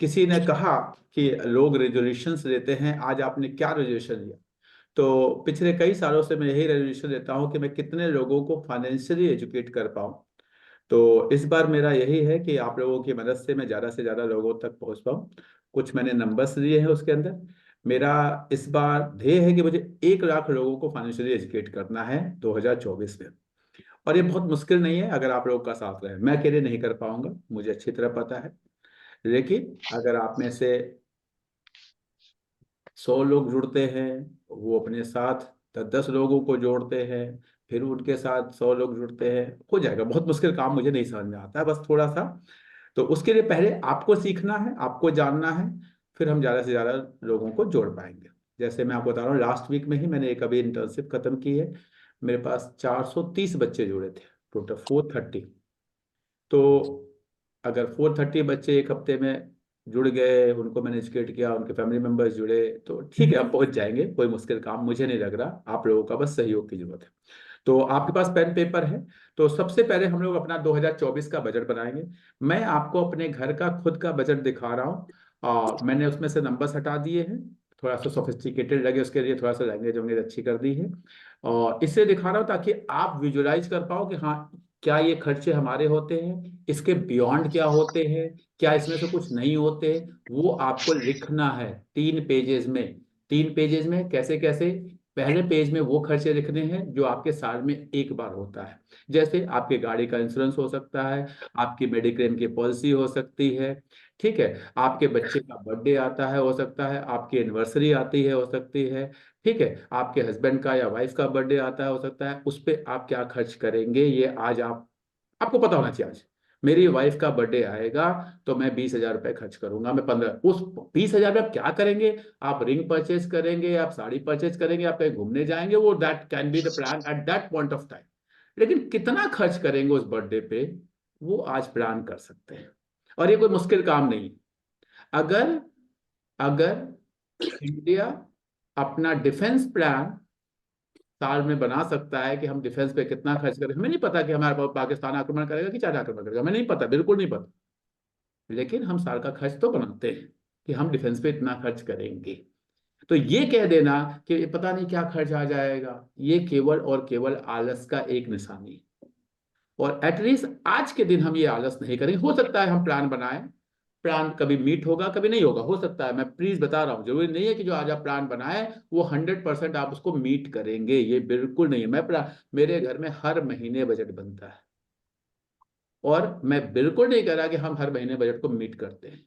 किसी ने कहा कि लोग रेजोल्यूशंस लेते हैं, आज आपने क्या रेजोल्यूशन लिया? तो पिछले कई सालों से मैं यही रेजोल्यूशन लेता हूँ कि मैं कितने लोगों को फाइनेंशियली एजुकेट कर पाऊँ। तो इस बार मेरा यही है कि आप लोगों की मदद से ज़्यादा लोगों तक पहुँच पाऊँ। कुछ मैंने नंबर्स लिए हैं उसके अंदर। मेरा इस बार ध्येय है कि मुझे 1 लाख लोगों को फाइनेंशियली एजुकेट करना है 2024 में। और ये बहुत मुश्किल नहीं है अगर आप लोगों का साथ रहे। मैं अकेले नहीं कर पाऊंगा, मुझे अच्छी तरह पता है। लेकिन अगर आप में से 100 लोग जुड़ते हैं, वो अपने साथ 10 लोगों को जोड़ते हैं, फिर उनके साथ 100 लोग जुड़ते हैं, हो जाएगा। बहुत मुश्किल काम मुझे नहीं समझ में आता है, बस थोड़ा सा। तो उसके लिए पहले आपको सीखना है, आपको जानना है, फिर हम ज़्यादा से ज़्यादा लोगों को जोड़ पाएंगे। जैसे मैं आपको बता रहा हूँ, लास्ट वीक में ही मैंने एक अभी इंटर्नशिप खत्म की है। मेरे पास 430 बच्चे जुड़े थे, टोटल 430। तो अगर 430 बच्चे एक हफ्ते में जुड़ गए, उनको मैंने एजुकेट किया, उनके फैमिली मेंबर्स जुड़े, तो ठीक है, हम पहुंच जाएंगे। कोई मुश्किल काम मुझे नहीं लग रहा, आप लोगों का बस सहयोग की जरूरत है। तो आपके पास पेन पेपर है? तो सबसे पहले हम लोग अपना 2024 का बजट बनाएंगे। मैं आपको अपने घर का खुद का बजट दिखा रहा हूँ, और मैंने उसमें से नंबर्स हटा दिए हैं। थोड़ा सा सोफिस्टिकेटेड लगे उसके लिए थोड़ा सा लैंग्वेज वैंग्वेज अच्छी कर दी है। और इससे दिखा रहा हूँ ताकि आप विजुलाइज कर पाओ कि हाँ, क्या ये खर्चे हमारे होते हैं, इसके बियॉन्ड क्या होते हैं, क्या इसमें से कुछ नहीं होते, वो आपको लिखना है 3 पेजेस में। 3 पेजेस में कैसे कैसे? पहले पेज में वो खर्चे लिखने हैं जो आपके साल में एक बार होता है। जैसे आपके गाड़ी का इंश्योरेंस हो सकता है, आपकी मेडिक्लेम की पॉलिसी हो सकती है, ठीक है, आपके बच्चे का बर्थडे आता है, हो सकता है आपकी एनिवर्सरी आती है, हो सकती है, ठीक है, आपके हस्बैंड का या वाइफ का बर्थडे आता है, हो सकता है। उस पर आप क्या खर्च करेंगे, ये आज आपको पता होना चाहिए। आज मेरी वाइफ का बर्थडे आएगा तो मैं 20,000 रुपये खर्च करूंगा, मैं 15, उस 20,000 में आप क्या करेंगे? आप रिंग परचेज करेंगे, आप साड़ी परचेज करेंगे, आप कहीं घूमने जाएंगे, वो that can be the plan at that point of time. लेकिन कितना खर्च करेंगे उस बर्थडे पे, वो आज प्लान कर सकते हैं। और ये कोई मुश्किल काम नहीं है। अगर अगर इंडिया अपना डिफेंस प्लान साल में बना सकता है कि हम डिफेंस पे कितना खर्च करें, हमें नहीं पता कि हमारे पाकिस्तान आक्रमण करेगा कि चाइना आक्रमण करेगा, हमें नहीं पता, बिल्कुल नहीं पता। लेकिन हम साल का खर्च तो बनाते हैं कि हम डिफेंस पे इतना खर्च करेंगे। तो ये कह देना कि पता नहीं क्या खर्च आ जाएगा, ये केवल और केवल आलस का एक निशानी है। और एटलीस्ट आज के दिन हम ये आलस नहीं करेंगे। हो सकता है हम प्लान बनाएं, प्लान कभी मीट होगा कभी नहीं होगा, हो सकता है। मैं प्लीज बता रहा हूँ, जरूरी नहीं है कि जो आज आप प्लान बनाए वो 100% आप उसको मीट करेंगे, ये बिल्कुल नहीं है। मेरे घर में हर महीने बजट बनता है, और मैं बिल्कुल नहीं कह रहा कि हम हर महीने बजट को मीट करते हैं।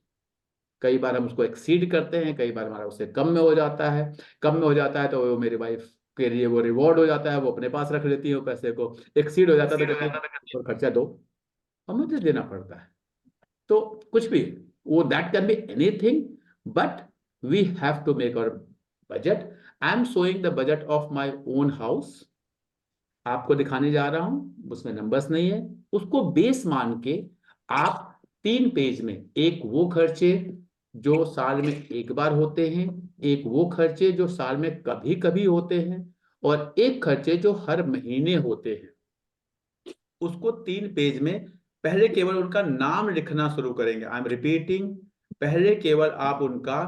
कई बार हम उसको एक्सीड करते हैं, कई बार हमारा उससे कम में हो जाता है। कम में हो जाता है तो वो मेरी वाइफ के लिए वो रिवॉर्ड हो जाता है, वो अपने पास रख लेती है वो पैसे को। एक्सीड हो जाता है तो कहती है "और खर्चा दो", और मुझे देना पड़ता है। तो कुछ भी, वो that can be anything, but we have to make our budget. I am showing the budget of my own house, आपको दिखाने जा रहा हूं, उसमें नंबर्स नहीं है। उसको बेस मान के आप 3 पेज में, एक वो खर्चे जो साल में एक बार होते हैं, एक वो खर्चे जो साल में कभी कभी होते हैं, और एक खर्चे जो हर महीने होते हैं, उसको 3 पेज में पहले केवल उनका नाम लिखना शुरू करेंगे। आई एम रिपीटिंग, पहले केवल आप उनका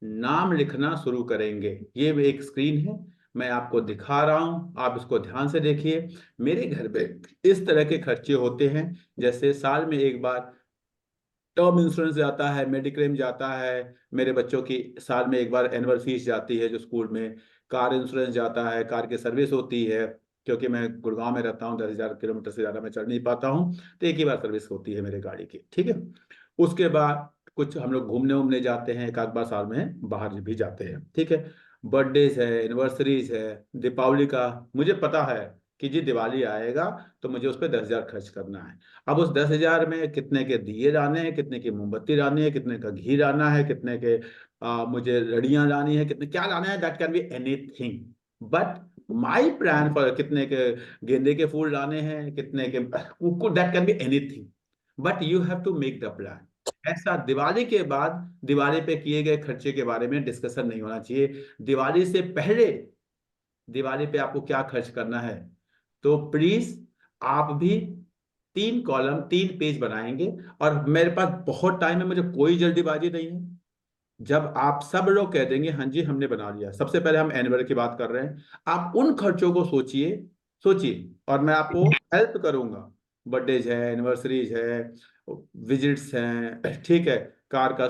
नाम लिखना शुरू करेंगे। ये एक स्क्रीन है, मैं आपको दिखा रहा हूं, आप इसको ध्यान से देखिए। मेरे घर में इस तरह के खर्चे होते हैं, जैसे साल में एक बार टर्म इंश्योरेंस जाता है, मेडिक्लेम जाता है, मेरे बच्चों की साल में एक बार एनुअल फीस जाती है जो स्कूल में, कार इंश्योरेंस जाता है, कार की सर्विस होती है, क्योंकि मैं गुड़गांव में रहता हूँ, 10,000 किलोमीटर से ज़्यादा मैं चढ़ नहीं पाता हूँ, तो एक ही बार सर्विस होती है मेरे गाड़ी की, ठीक है। उसके बाद कुछ हम लोग घूमने उमने जाते हैं, एक आध बार साल में बाहर भी जाते हैं, ठीक है। बर्थडेज है, एनिवर्सरीज है, दीपावली का, मुझे पता है कि जी दिवाली आएगा तो मुझे उस पर 10,000 खर्च करना है। अब उस 10,000 में कितने के दिए लाने हैं, कितने की मोमबत्ती लानी है, कितने का घी लाना है, कितने के मुझे लड़ियां लानी है, कितने क्या लाना है, that can be anything. But my plan for कितने के गेंदे के फूल लाने हैं, कितने के, that can be anything, but you have to make the plan. ऐसा दिवाली के बाद दिवाली पे किए गए खर्चे के बारे में डिस्कशन नहीं होना चाहिए। दिवाली से पहले दिवाली पे आपको क्या खर्च करना है, तो प्लीज आप भी 3 कॉलम 3 पेज बनाएंगे, और मेरे पास बहुत टाइम है, मुझे कोई जल्दीबाजी नहीं है। जब आप सब लोग कह देंगे हाँ जी हमने बना लिया, सबसे पहले हम एनुअल की बात कर रहे हैं, आप उन खर्चों को सोचिए, सोचिए, और मैं आपको हेल्प करूंगा। बर्थडेज है, एनिवर्सरीज है, विजिट्स हैं, ठीक है, कार का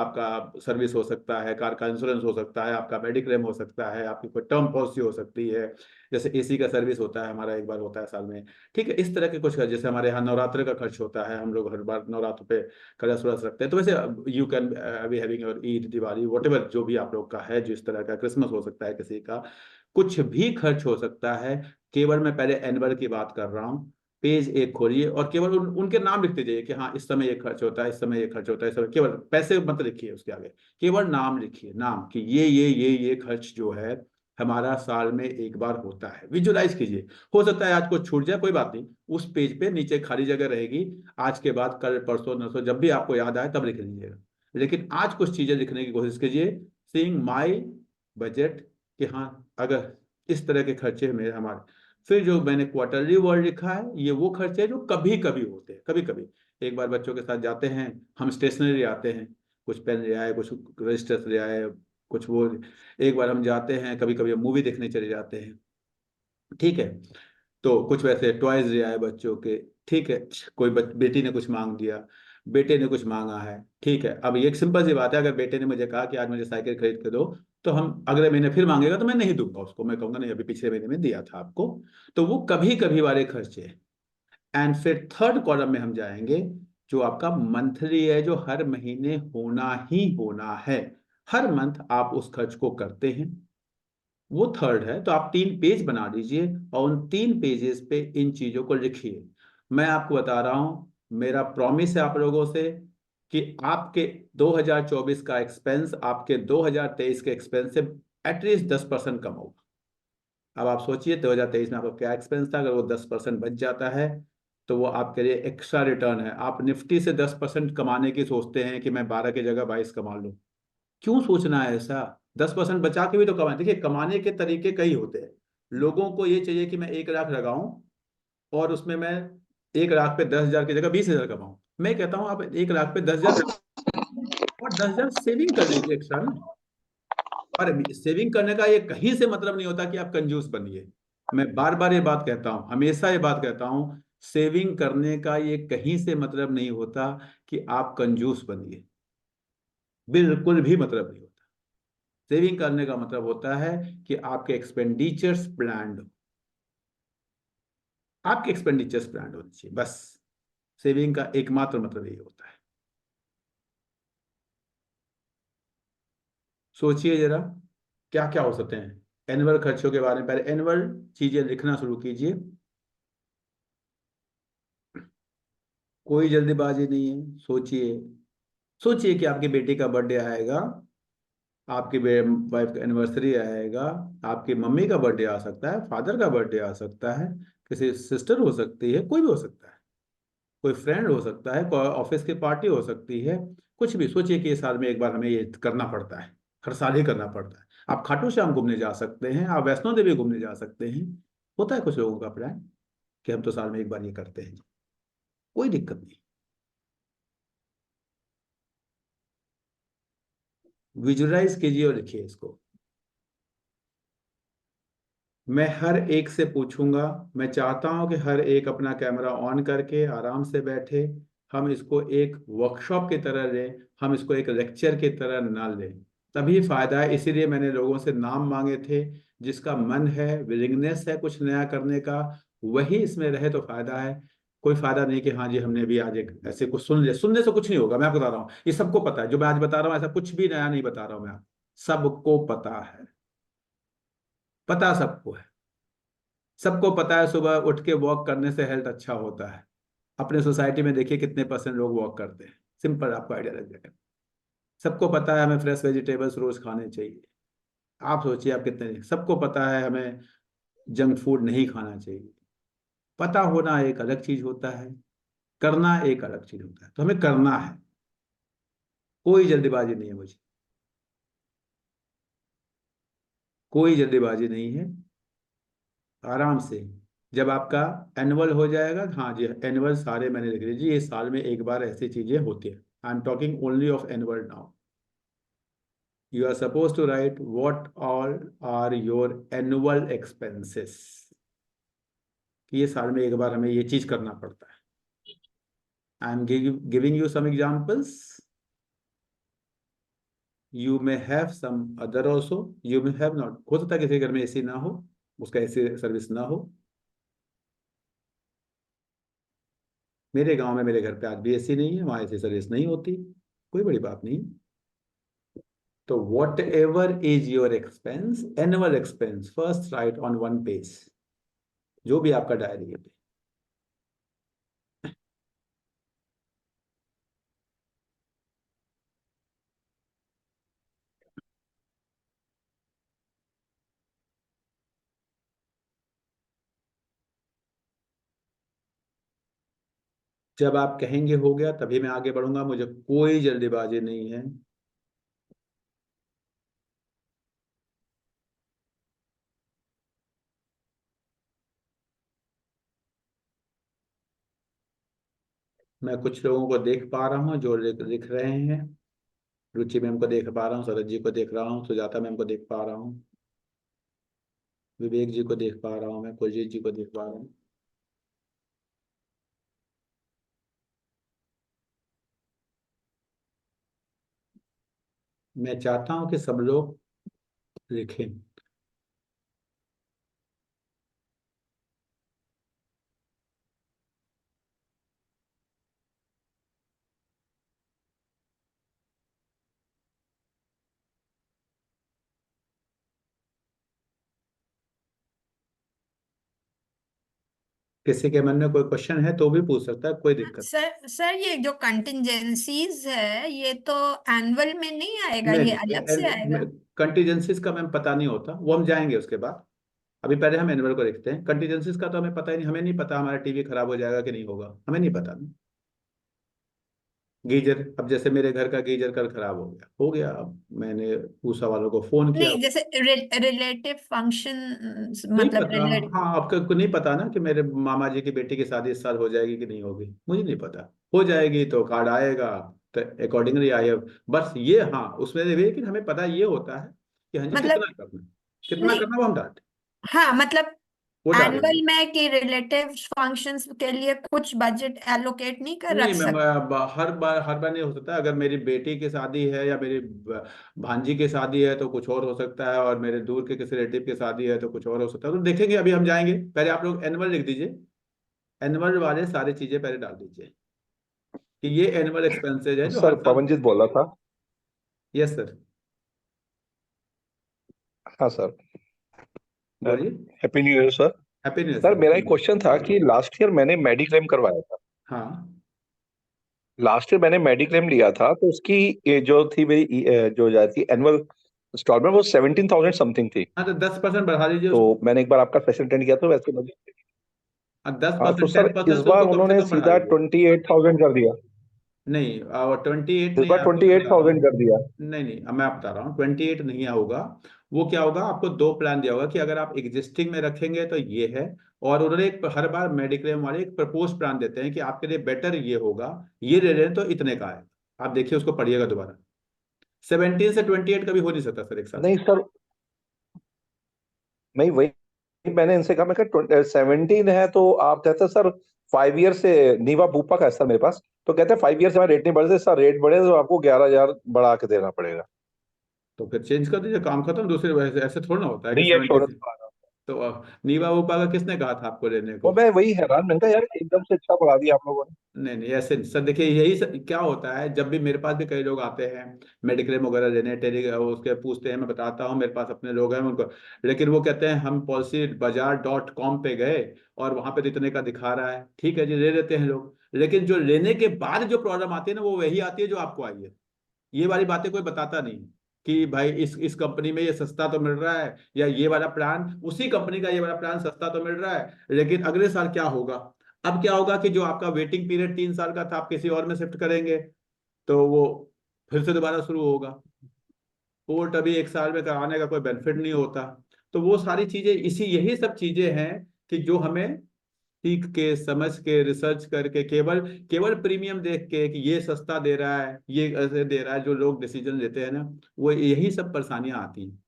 आपका सर्विस हो सकता है, कार का इंश्योरेंस हो सकता है, आपका मेडिक्लेम हो सकता है, आपकी कोई टर्म पॉलिसी हो सकती है, जैसे एसी का सर्विस होता है हमारा, एक बार होता है साल में। ठीक है, इस तरह के कुछ, जैसे हमारे यहाँ नवरात्र का खर्च होता है, हम लोग हर बार नवरात्र पे कलश वलश रखते हैं। तो वैसे you can be having your Eid, Diwali, what जो भी आप लोग का है, जिस तरह का क्रिसमस हो सकता है किसी का, कुछ भी खर्च हो सकता है। केवल मैं पहले एनुअल की बात कर रहा हूँ। पेज एक खोलिए और केवल उनके नाम लिखते जाइए कि हाँ इस समय ये खर्च होता है, इस समय ये खर्च होता है, इस समय, केवल पैसे मत लिखिए उसके आगे, केवल नाम लिखिए, नाम कि ये खर्च जो है हमारा साल में एक बार होता है। विजुलाइज कीजिए। हो सकता है आज कुछ छूट जाए, कोई बात नहीं, उस पेज पे नीचे खाली जगह रहेगी, आज के बाद कल परसों नरसों जब भी आपको याद आए तब लिख लीजिएगा। लेकिन आज कुछ चीजें लिखने की कोशिश कीजिए, सीइंग माई बजट, कि हाँ अगर इस तरह के खर्चे मेरे हमारे। फिर जो मैंने क्वार्टरली वर्ड लिखा है, ये वो खर्चे जो कभी कभी होते हैं, कभी कभी। एक बार बच्चों के साथ जाते हैं, हम स्टेशनरी आते हैं, कुछ पेन ले आए, कुछ रजिस्टर्स ले आए, कुछ वो। एक बार हम जाते हैं, कभी कभी हम मूवी देखने चले जाते हैं, ठीक है, तो कुछ वैसे टॉयज ले आए बच्चों के, ठीक है। कोई बेटी ने कुछ मांग दिया, बेटे ने कुछ मांगा है, ठीक है। अब ये एक सिंपल सी बात है, अगर बेटे ने मुझे कहा कि आज मुझे साइकिल खरीद के दो, तो हम अगले महीने फिर मांगेगा तो मैं नहीं दूंगा उसको, मैं कहूंगा नहीं अभी पिछले महीने में दिया था आपको। तो वो कभी कभी वाले खर्चे हैं। एंड फिर थर्ड कॉलम में हम जाएंगे, जो आपका मंथली है, जो हर महीने होना ही होना है, हर मंथ आप उस खर्च को करते हैं, वो थर्ड है। तो आप 3 पेज बना लीजिए और उन 3 पेजेस पे इन चीजों को लिखिए। मैं आपको बता रहा हूं, मेरा प्रॉमिस है आप लोगों से कि आपके 2024 का एक्सपेंस आपके 2023 के एक्सपेंस से एटलीस्ट 10% कम होगा। अब आप सोचिए 2023 में आपका क्या एक्सपेंस था, अगर वो 10% बच जाता है तो वो आपके लिए एक्स्ट्रा रिटर्न है। आप निफ्टी से 10% कमाने की सोचते हैं कि मैं 12 की जगह 22 कमा लूं, क्यों सोचना है ऐसा? 10% बचा के भी तो कमाए। देखिए, कमाने के तरीके कई होते हैं। लोगों को ये चाहिए कि मैं 1 लाख लगाऊं और उसमें मैं 1 लाख पे 10,000 की जगह 20,000 कमाऊं। मैं कहता हूं आप 1 लाख पे 10,000 और 10,000 सेविंग कर लीजिए एक्स्ट्रा ना। और सेविंग करने का ये कहीं से मतलब नहीं होता कि आप कंजूस बनिए। मैं बार बार ये बात कहता हूं, हमेशा ये बात कहता हूं, सेविंग करने का ये कहीं से मतलब नहीं होता कि आप कंजूस बनिए, बिल्कुल भी मतलब नहीं होता। सेविंग करने का मतलब होता है कि आपके एक्सपेंडिचर्स प्लान्ड हो, आपके एक्सपेंडिचर्स प्लान्ड होने चाहिए, बस। सेविंग का एकमात्र मतलब यही होता है। सोचिए जरा क्या क्या हो सकते हैं एनुअल खर्चों के बारे में। पहले एनुअल चीजें लिखना शुरू कीजिए, कोई जल्दीबाजी नहीं है। सोचिए, सोचिए कि आपकी बेटी का बर्थडे आएगा, आपकी वाइफ का एनिवर्सरी आएगा, आपकी मम्मी का बर्थडे आ सकता है, फादर का बर्थडे आ सकता है, किसी सिस्टर हो सकती है, कोई भी हो सकता है, कोई फ्रेंड हो सकता है, कोई ऑफिस की पार्टी हो सकती है। कुछ भी सोचिए कि इस साल में एक बार हमें ये करना पड़ता है, हर साल ही करना पड़ता है। आप खाटू श्याम घूमने जा सकते हैं, आप वैष्णो देवी घूमने जा सकते हैं। होता है कुछ लोगों का प्लान कि हम तो साल में एक बार ये करते हैं, कोई दिक्कत नहीं। विजुलाइज कीजिए और लिखिए इसको। मैं हर एक से पूछूंगा, मैं चाहता हूं कि हर एक अपना कैमरा ऑन करके आराम से बैठे, हम इसको एक वर्कशॉप की तरह लें, हम इसको एक लेक्चर की तरह ना लें, तभी फायदा है। इसीलिए मैंने लोगों से नाम मांगे थे। जिसका मन है, विलिंगनेस है कुछ नया करने का, वही इसमें रहे तो फायदा है। कोई फायदा नहीं कि हाँ जी हमने भी आज एक ऐसे कुछ सुन लिया, सुनने से कुछ नहीं होगा। मैं आपको बता रहा हूँ, ये सबको पता है, जो मैं आज बता रहा हूँ ऐसा कुछ भी नया नहीं बता रहा हूँ मैं आपको, सबको पता है, पता सबको है। सबको पता है सुबह उठ के वॉक करने से हेल्थ अच्छा होता है। अपने सोसाइटी में देखिए कितने परसेंट लोग वॉक करते हैं, सिंपल आपको आइडिया लग जाएगा। सबको पता है हमें फ्रेश वेजिटेबल्स रोज खाने चाहिए। आप सोचिए आप कितने, सबको पता है हमें जंक फूड नहीं खाना चाहिए। पता होना एक अलग चीज होता है, करना एक अलग चीज होता है। तो हमें करना है, कोई जल्दीबाजी नहीं है मुझे, कोई जल्दीबाजी नहीं है। आराम से जब आपका एनुअल हो जाएगा, हाँ जी एनुअल सारे मैंने लिख लीजिए, ये साल में एक बार ऐसी चीजें होती है। I am talking only of annual now. You are suppose to write what all are your annual expenses, कि ये साल में एक बार हमें ये चीज करना पड़ता है। I am giving you some examples, you may have some other also, you may have not. हो सकता है किसी घर में एसी ना हो, उसका एसी सर्विस ना हो। मेरे गांव में मेरे घर पे आज भी एसी नहीं है, वहां एसी सर्विस नहीं होती, कोई बड़ी बात नहीं। तो what ever is your expense, annual expense, first right on one page, जो भी आपका डायरी है। जब आप कहेंगे हो गया तभी मैं आगे बढ़ूंगा, मुझे कोई जल्दीबाजी नहीं है। मैं कुछ लोगों को देख पा रहा हूँ जो लिख लिख रहे हैं। रुचि मैम को देख पा रहा हूँ, शरद जी को देख रहा हूँ, सुजाता मैम को देख पा रहा हूँ, विवेक जी को देख पा रहा हूँ, मैं कुलजीत जी को देख पा रहा हूँ। मैं चाहता हूँ कि सब लोग लिखें। किसी के मन में कोई क्वेश्चन है तो भी पूछ सकता है, कोई दिक्कत सर सर ये जो कंटिजेंसीज है ये तो एनुअल में नहीं आएगा, नहीं। ये अलग से नहीं, आएगा? कंटीजेंसीज का मैम पता नहीं होता, वो हम जाएंगे उसके बाद। अभी पहले हम एनुअल को देखते हैं, कंटीजेंसीज का तो हमें पता ही नहीं, हमें नहीं पता हमारा टीवी खराब हो जाएगा कि नहीं होगा, हमें नहीं पता। गीजर, अब जैसे मेरे घर का गीजर कल खराब हो गया, अब मैंने ऊषा वालों को फोन किया। नहीं, जैसे रिलेटिव फंक्शन, नहीं मतलब पता। हाँ, आपको नहीं पता ना कि मेरे मामा जी की बेटी की शादी इस साल हो जाएगी कि नहीं होगी, मुझे नहीं पता। हो जाएगी तो कार्ड आएगा, तो अकॉर्डिंगली आई है। बस ये, हाँ उसमें भी, लेकिन हमें पता ये होता है कि हाँ जी मतलब कितना करना है, कितना नहीं, करना वो हम डालते हैं, हाँ मतलब वो डालेंगे। एनुअल में कि रिलेटिव फंक्शंस के लिए कुछ बजट एलोकेट नहीं कर नहीं रख मैम, सकते? हर बार नहीं हो सकता। अगर मेरी बेटी की शादी है या मेरी भांजी की शादी है तो कुछ और हो सकता है, और मेरे दूर के किसी रिलेटिव की शादी है तो कुछ और हो सकता है, तो देखेंगे। अभी हम जाएंगे, पहले आप लोग एनुअल लिख दीजिए, एनुअल वाले सारी चीजें पहले डाल दीजिए कि ये एनुअल एक्सपेंसेज है जो सर हर साल। पवनजीत बोल रहा था। यस सर, हाँ सर। बोलिए। Happy new year sir. Happy new year sir sir, मेरा हैप्पी एक न्यू ईयर। क्वेश्चन था कि लास्ट ईयर मैंने मेडिक्लेम करवाया था। हाँ लास्ट ईयर मैंने मेडिक्लेम लिया था तो उसकी ये जो थी मेरी जो जाती एनुअल इंस्टॉलमेंट वो 17,000 समथिंग थी। हाँ, तो 10% बढ़ा दीजिए तो उसको। मैंने एक बार आपका सेशन अटेंड किया तो वैसे मुझे। दस हाँ तो परसेंट सर 10% इस से बार उसको कम से उन्होंने कम बढ़ा सीधा दीजिए। 28,000 कर दिया। नहीं, और 28 इस नहीं बार है, आपको मैं बता रहा 28,000 हूँ। कर दिया। नहीं नहीं, अब मैं बता रहा हूँ, 28 नहीं होगा। वो क्या होगा, आपको दो प्लान दिया होगा कि अगर आप एग्जिस्टिंग में रखेंगे तो ये है, और उन्होंने एक, हर बार मेडिक्लेम वाले एक प्रपोज प्लान देते हैं कि आपके लिए बेटर ये होगा, ये ले लें तो इतने का है। आप देखिए, उसको पढ़िएगा दोबारा। 17 से 28 कभी हो नहीं सकता सर एक साथ नहीं में। सर, मैं वही मैंने इनसे कहा, मैं कहा 17 है तो आप कहते सर 5 ईयर से नीवा बूपा का है सर मेरे पास। तो कहते हैं 5 ईयर से हमारे रेट नहीं बढ़े, सर रेट बढ़े तो आपको 11,000 बढ़ा के देना पड़ेगा। तो फिर चेंज कर दीजिए, काम खत्म। दूसरे वजह से ऐसे थोड़ा ना होता है कि री 70 एश्योरेंस। से। तो नीवा वूपा का किसने कहा था आपको लेने वो को? मैं वही हैरान, मैंने कहा यार एकदम से अच्छा बढ़ा दिया आप लोगों ने। नहीं नहीं, ऐसे नहीं सर। देखिए यही क्या होता है, जब भी मेरे पास भी कई लोग आते हैं मेडिक्लेम वगैरह लेने, उसके पूछते हैं, मैं बताता हूँ मेरे पास अपने लोग हैं उनको, लेकिन वो कहते हैं हम policybazaar.com पे गए और वहां पे तो इतने का दिखा रहा है, ठीक है जी ले लेते हैं लोग, लेकिन जो लेने के बाद जो प्रॉब्लम आती है ना, वो वही आती है जो आपको आई है। ये वाली बातें कोई बताता नहीं कि भाई इस कंपनी में ये सस्ता तो मिल रहा है, या ये वाला प्लान, उसी कंपनी का ये वाला प्लान सस्ता तो मिल रहा है, लेकिन अगले साल क्या होगा। अब क्या होगा कि जो आपका वेटिंग पीरियड 3 साल का था, आप किसी और में शिफ्ट करेंगे तो वो फिर से दोबारा शुरू होगा। कोर्ट अभी 1 साल में कराने का कोई बेनिफिट नहीं होता। तो वो सारी चीजें, इसी यही सब चीजें हैं कि जो हमें सीख के, समझ के, रिसर्च करके, केवल केवल प्रीमियम देख के कि ये सस्ता दे रहा है, ये ऐसे दे रहा है, जो लोग डिसीजन लेते हैं ना, वो यही सब परेशानियां आती हैं।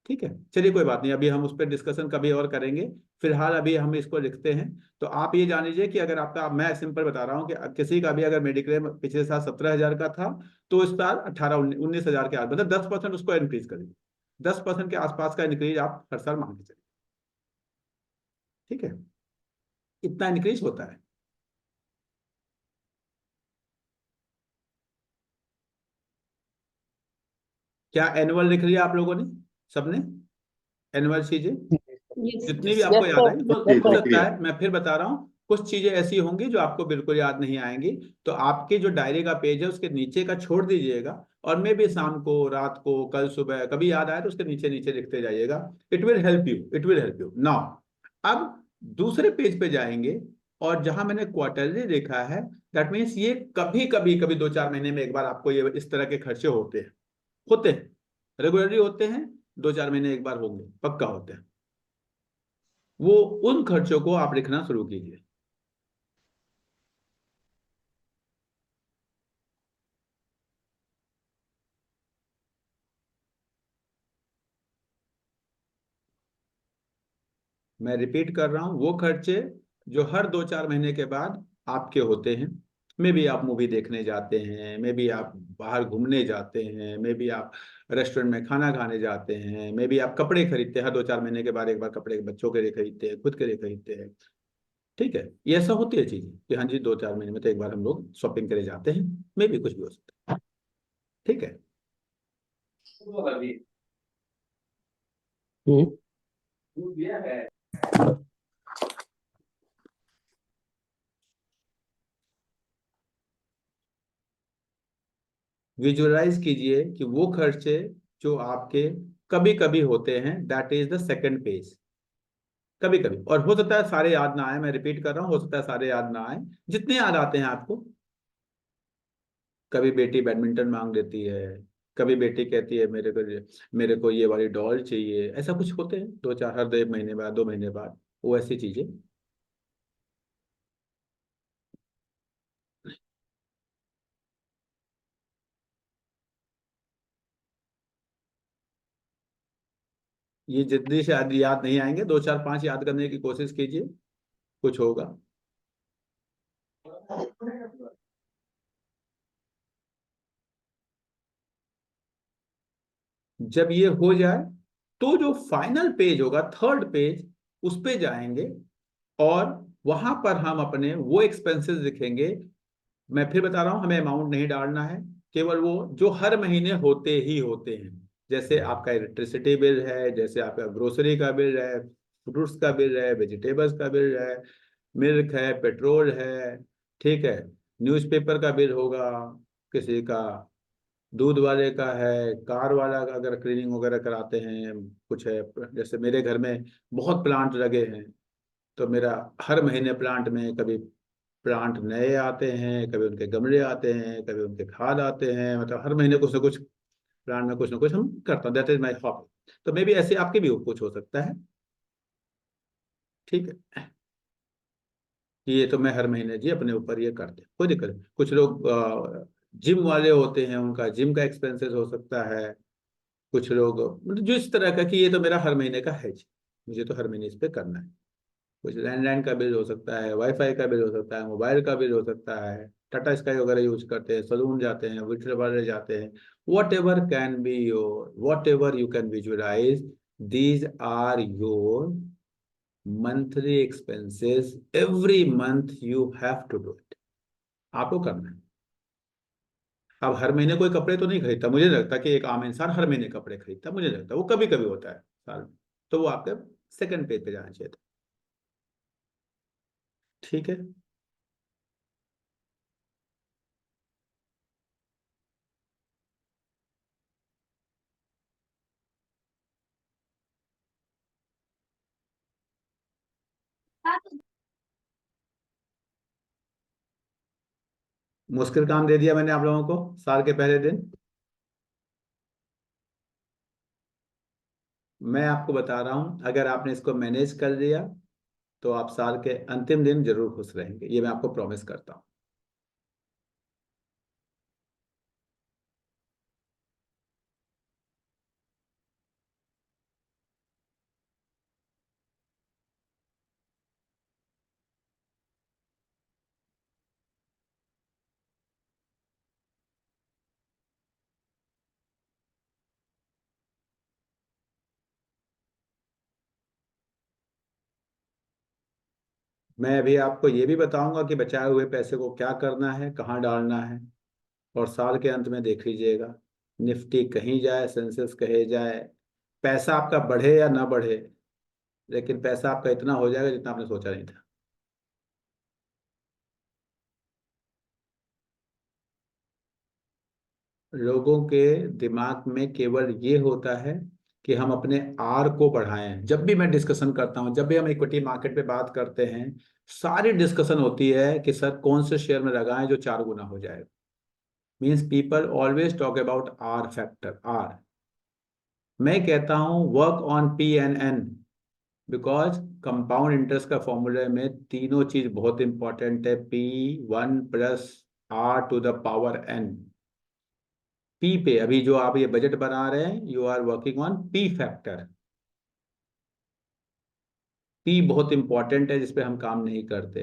ठीक है, चलिए कोई बात नहीं, अभी हम उस पर डिस्कशन कभी और करेंगे। फिलहाल अभी हम इसको लिखते हैं। तो आप ये जान लीजिए कि अगर आपका, मैं सिंपल बता रहा हूँ कि किसी का भी अगर मेडिक्लेम पिछले साल 17,000 का था, तो इस साल 18-19 हजार के आसपास, मतलब 10% उसको इंक्रीज करेंगे। 10% के आसपास का इंक्रीज आप हर साल मान के चलिए। ठीक है, इतना इंक्रीज होता है। क्या एनुअल लिख लिया आप लोगों ने, सबने? एनुअल चीजें जितनी भी आपको यस याद सर, आई, यस हो सर। सकता है, मैं फिर बता रहा हूँ, कुछ चीजें ऐसी होंगी जो आपको बिल्कुल याद नहीं आएंगी। तो आपके जो डायरी का पेज है उसके नीचे का छोड़ दीजिएगा, और मैं भी शाम को, रात को, कल सुबह कभी याद आए तो उसके नीचे नीचे लिखते जाइएगा। It will help you, it will help you now. अब दूसरे पेज पे जाएंगे, और जहां मैंने क्वार्टरली लिखा है, दैट मीन्स ये कभी कभी, कभी 2-4 महीने में एक बार आपको ये इस तरह के खर्चे होते हैं, रेगुलरली होते हैं, 2-4 महीने एक बार होंगे, पक्का होते हैं। वो उन खर्चों को आप लिखना शुरू कीजिए। मैं रिपीट कर रहा हूं, वो खर्चे जो हर 2-4 महीने के बाद आपके होते हैं। मे बी आप मूवी देखने जाते हैं, मे बी आप बाहर घूमने जाते हैं, मे बी आप रेस्टोरेंट में खाना खाने जाते हैं, मे बी आप कपड़े खरीदते हैं, हर 2-4 महीने के बाद एक बार कपड़े बच्चों के लिए खरीदते हैं, खुद के लिए खरीदते हैं। ठीक है, ये ऐसा होती है चीजें कि हाँ जी, 2-4 महीने में तो एक बार हम लोग शॉपिंग करे जाते हैं। मे बी कुछ भी हो सकता है। ठीक है। हम्म। विजुअलाइज कीजिए कि वो खर्चे जो आपके कभी कभी होते हैं, that is the second page. कभी कभी, और हो सकता है सारे याद ना आए, मैं रिपीट कर रहा हूँ, हो सकता है सारे याद ना आए, जितने याद आते हैं आपको। कभी बेटी बैडमिंटन मांग लेती है, कभी बेटी कहती है मेरे को ये वाली डॉल चाहिए, ऐसा कुछ होते हैं 2-4, हर 1 महीने बाद, 2 महीने बाद, वो ऐसी चीजें। ये जितनी से याद याद नहीं आएंगे, 2-4-5 याद करने की कोशिश कीजिए, कुछ होगा। जब ये हो जाए, तो जो फाइनल पेज होगा, थर्ड पेज, उस पे जाएंगे, और वहां पर हम अपने वो एक्सपेंसेस लिखेंगे। मैं फिर बता रहा हूं, हमें अमाउंट नहीं डालना है, केवल वो जो हर महीने होते ही होते हैं। जैसे आपका इलेक्ट्रिसिटी बिल है, जैसे आपका ग्रोसरी का बिल है, फ्रूट्स का बिल है, वेजिटेबल्स का बिल है, मिल्क है, पेट्रोल है। ठीक है, न्यूज़पेपर का बिल होगा, किसी का दूध वाले का है, कार वाला का अगर क्लीनिंग वगैरह कराते हैं, कुछ है। जैसे मेरे घर में बहुत प्लांट लगे हैं, तो मेरा हर महीने प्लांट में, कभी प्लांट नए आते हैं, कभी उनके गमले आते हैं, कभी उनके खाद आते हैं, मतलब हर महीने कुछ ना कुछ प्लांट में कुछ ना कुछ हम करता हूँ, दैट इज माई हॉबी। तो मे भी ऐसे आपके भी कुछ हो सकता है। ठीक है, कि ये तो मैं हर महीने जी अपने ऊपर ये करते हैं, कोई दिक्कत नहीं। कुछ लोग जिम वाले होते हैं, उनका जिम का एक्सपेंसेस हो सकता है। कुछ लोग मतलब जो इस तरह का कि ये तो मेरा हर महीने का है जी, मुझे तो हर महीने इस पे करना है। कुछ लैंडलाइन का बिल हो सकता है, वाईफाई का बिल हो सकता है, मोबाइल का बिल हो सकता है, टाटा स्काई वगैरह यूज करते हैं, सलून जाते हैं, विट्रो वाले जाते हैं। Whatever can be your, whatever you can visualise, these are your monthly expenses, every month you have to do it. आपको करना है। अब हर महीने कोई कपड़े तो नहीं खरीदता, मुझे नहीं लगता कि एक आम इंसान हर महीने कपड़े खरीदता, मुझे नहीं लगता, वो कभी कभी होता है साल में। तो वो आपके सेकंड पेज पे जाना चाहिए था। ठीक है। मुश्किल काम दे दिया मैंने आप लोगों को साल के पहले दिन। मैं आपको बता रहा हूं, अगर आपने इसको मैनेज कर लिया, तो आप साल के अंतिम दिन जरूर खुश रहेंगे, ये मैं आपको प्रॉमिस करता हूँ। मैं अभी आपको ये भी बताऊंगा कि बचाए हुए पैसे को क्या करना है, कहाँ डालना है। और साल के अंत में देख लीजिएगा, निफ्टी कहीं जाए, सेंसेक्स कहे जाए, पैसा आपका बढ़े या ना बढ़े, लेकिन पैसा आपका इतना हो जाएगा जितना आपने सोचा नहीं था। लोगों के दिमाग में केवल ये होता है कि हम अपने आर को बढ़ाएं। जब भी मैं डिस्कशन करता हूं, जब भी हम इक्विटी मार्केट पे बात करते हैं, सारी डिस्कशन होती है कि सर कौन से शेयर में लगाएं जो 4 गुना हो जाएगा। Means people always talk about R factor, R. मैं कहता हूं work on PNN, because compound interest का फॉर्मूले में तीनों चीज बहुत इंपॉर्टेंट है। P1 + R⁴ पी पे अभी जो आप ये बजट बना रहे हैं, you are working on P factor. P बहुत इंपॉर्टेंट है जिसपे हम काम नहीं करते।